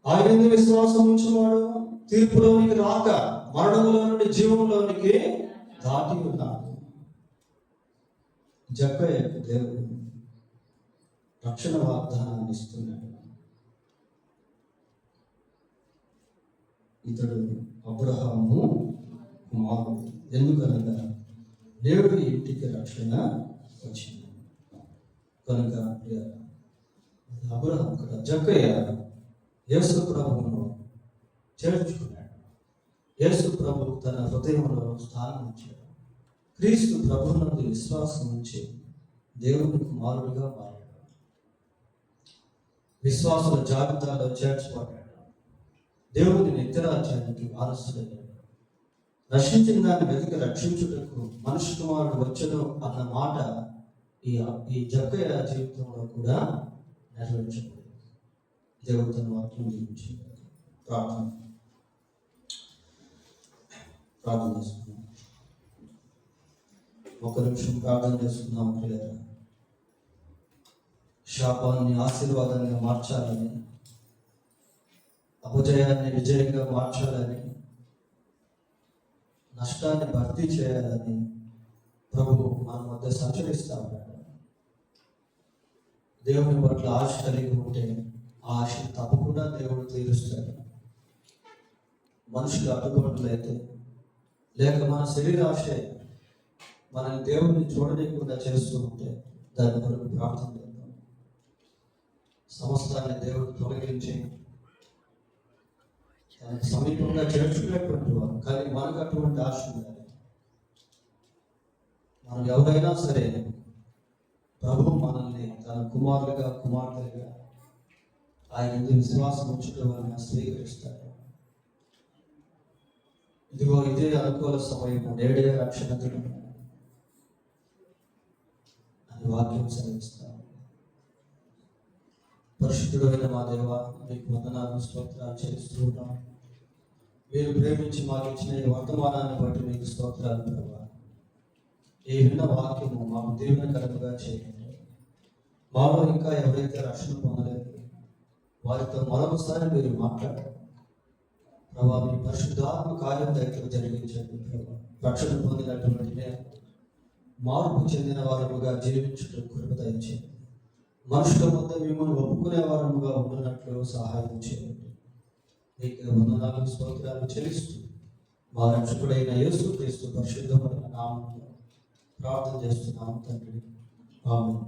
ఆయన విశ్వాసం ఉంచువాడు తీర్పులోనికి రాక మరణంలో నుండి జీవంలోనికి దాటి ఉన్నాడు. జక్కయ్యకు దేవుడు రక్షణ వాగ్దానాన్ని ఇస్తున్నాడు. ఇతడు అబ్రహాము కుమారుడు. ఎందుకనగా దేవుడి ఇంటికి రక్షణ వచ్చింది కనుక అబ్రహాం ఇక్కడ జక్కయ్య యేసు ప్రభువును చేర్చుకున్నాడు. యేసు ప్రభు తన హృదయంలో స్థానం ఇచ్చాడు. క్రీస్తు ప్రభువునందు విశ్వాసం ఉంచి దేవుని కుమారుడిగా మారాడు. విశ్వాసుల జాబితాలో చేర్చబడ్డాడు. దేవుని నిత్యరాజ్యానికి వారసుడయ్యాడు. రక్షించిన దాన్ని వెతికి రక్షించుటకు మనుష్య కుమారుడు వచ్చను అన్న మాట ఈ జక్కయ్య జీవితంలో కూడా నెరవేర్చబడింది. దేవుడు తన వాక్యం గురించి ప్రార్థన చేసుకున్నాం. ఒక నిమిషం ప్రార్థన చేసుకున్నాం. ప్రియులారా, శాపాన్ని ఆశీర్వాదంగా మార్చాలని, అపజయాన్ని విజయంగా మార్చాలని, నష్టాన్ని భర్తీ చేయాలని ప్రభువు మన మధ్య సంచరిస్తా ఉన్నాడు. దేవుని పట్ల ఆశ కలిగి ఉంటే ఆ ఆశ తప్పకుండా దేవుడు తీరుస్తాడు. మనుషులు అడ్డుకోవట్లయితే, లేక మన శరీర ఆశ మనల్ని దేవుడిని చూడలేకుండా చేస్తూ ఉంటే దాని కొరకు ప్రార్థన చేద్దాం. సమస్తాన్ని దేవుడు తొలగించి తనకు సమీపంగా చేర్చుకునేటువంటి వారు. కానీ మనకు అటువంటి ఆశ ఉండాలి. మనం ఎవరైనా సరే ప్రభువు మనల్ని తన కుమారులుగా కుమార్తెలుగా ఆయన విశ్వాసం ఉంచడం వలన స్వీకరిస్తాడు. ఇదిగో ఇదే అనుకూల సమయం, నేడే రక్షణ దినం అని వాక్యం సెలవిస్తాం. పరిశుద్ధుడైన మా దేవ, మీకు వందనాలు స్తోత్రాలు చేస్తూ ఉన్నాం. మీరు ప్రేమించి మాకు ఇచ్చిన ఈ వర్తమానాన్ని బట్టి మీకు స్తోత్రాలు ప్రభావ. ఈ విన్న వాక్యము మాకు దీవెనకరంగా చేయండి. మాలో ఇంకా ఎవరైతే రక్షణ పొందలేదు వారితో మరొకసారి మీరు మాట్లాడారు ప్రభావ. మీ పరిశుద్ధాత్మ కార్యం దగ్గర జరిగించండి ప్రభావ. రక్షణ పొందినటువంటి మార్పు చెందిన వారముగా జీవించడం కృప దయచేయండి. మనుషుల వద్ద మిమ్మల్ని ఒప్పుకునే వారముగా ఉన్నట్లు సహాయం చేయండి. మీకు వందనాలు స్తోత్రాలు చెల్లిస్తూ మా రక్షకుడైన యేసుక్రీస్తు పరిశుద్ధమైన నామములో ప్రార్థన చేస్తున్నాము తండ్రి. ఆమేన్.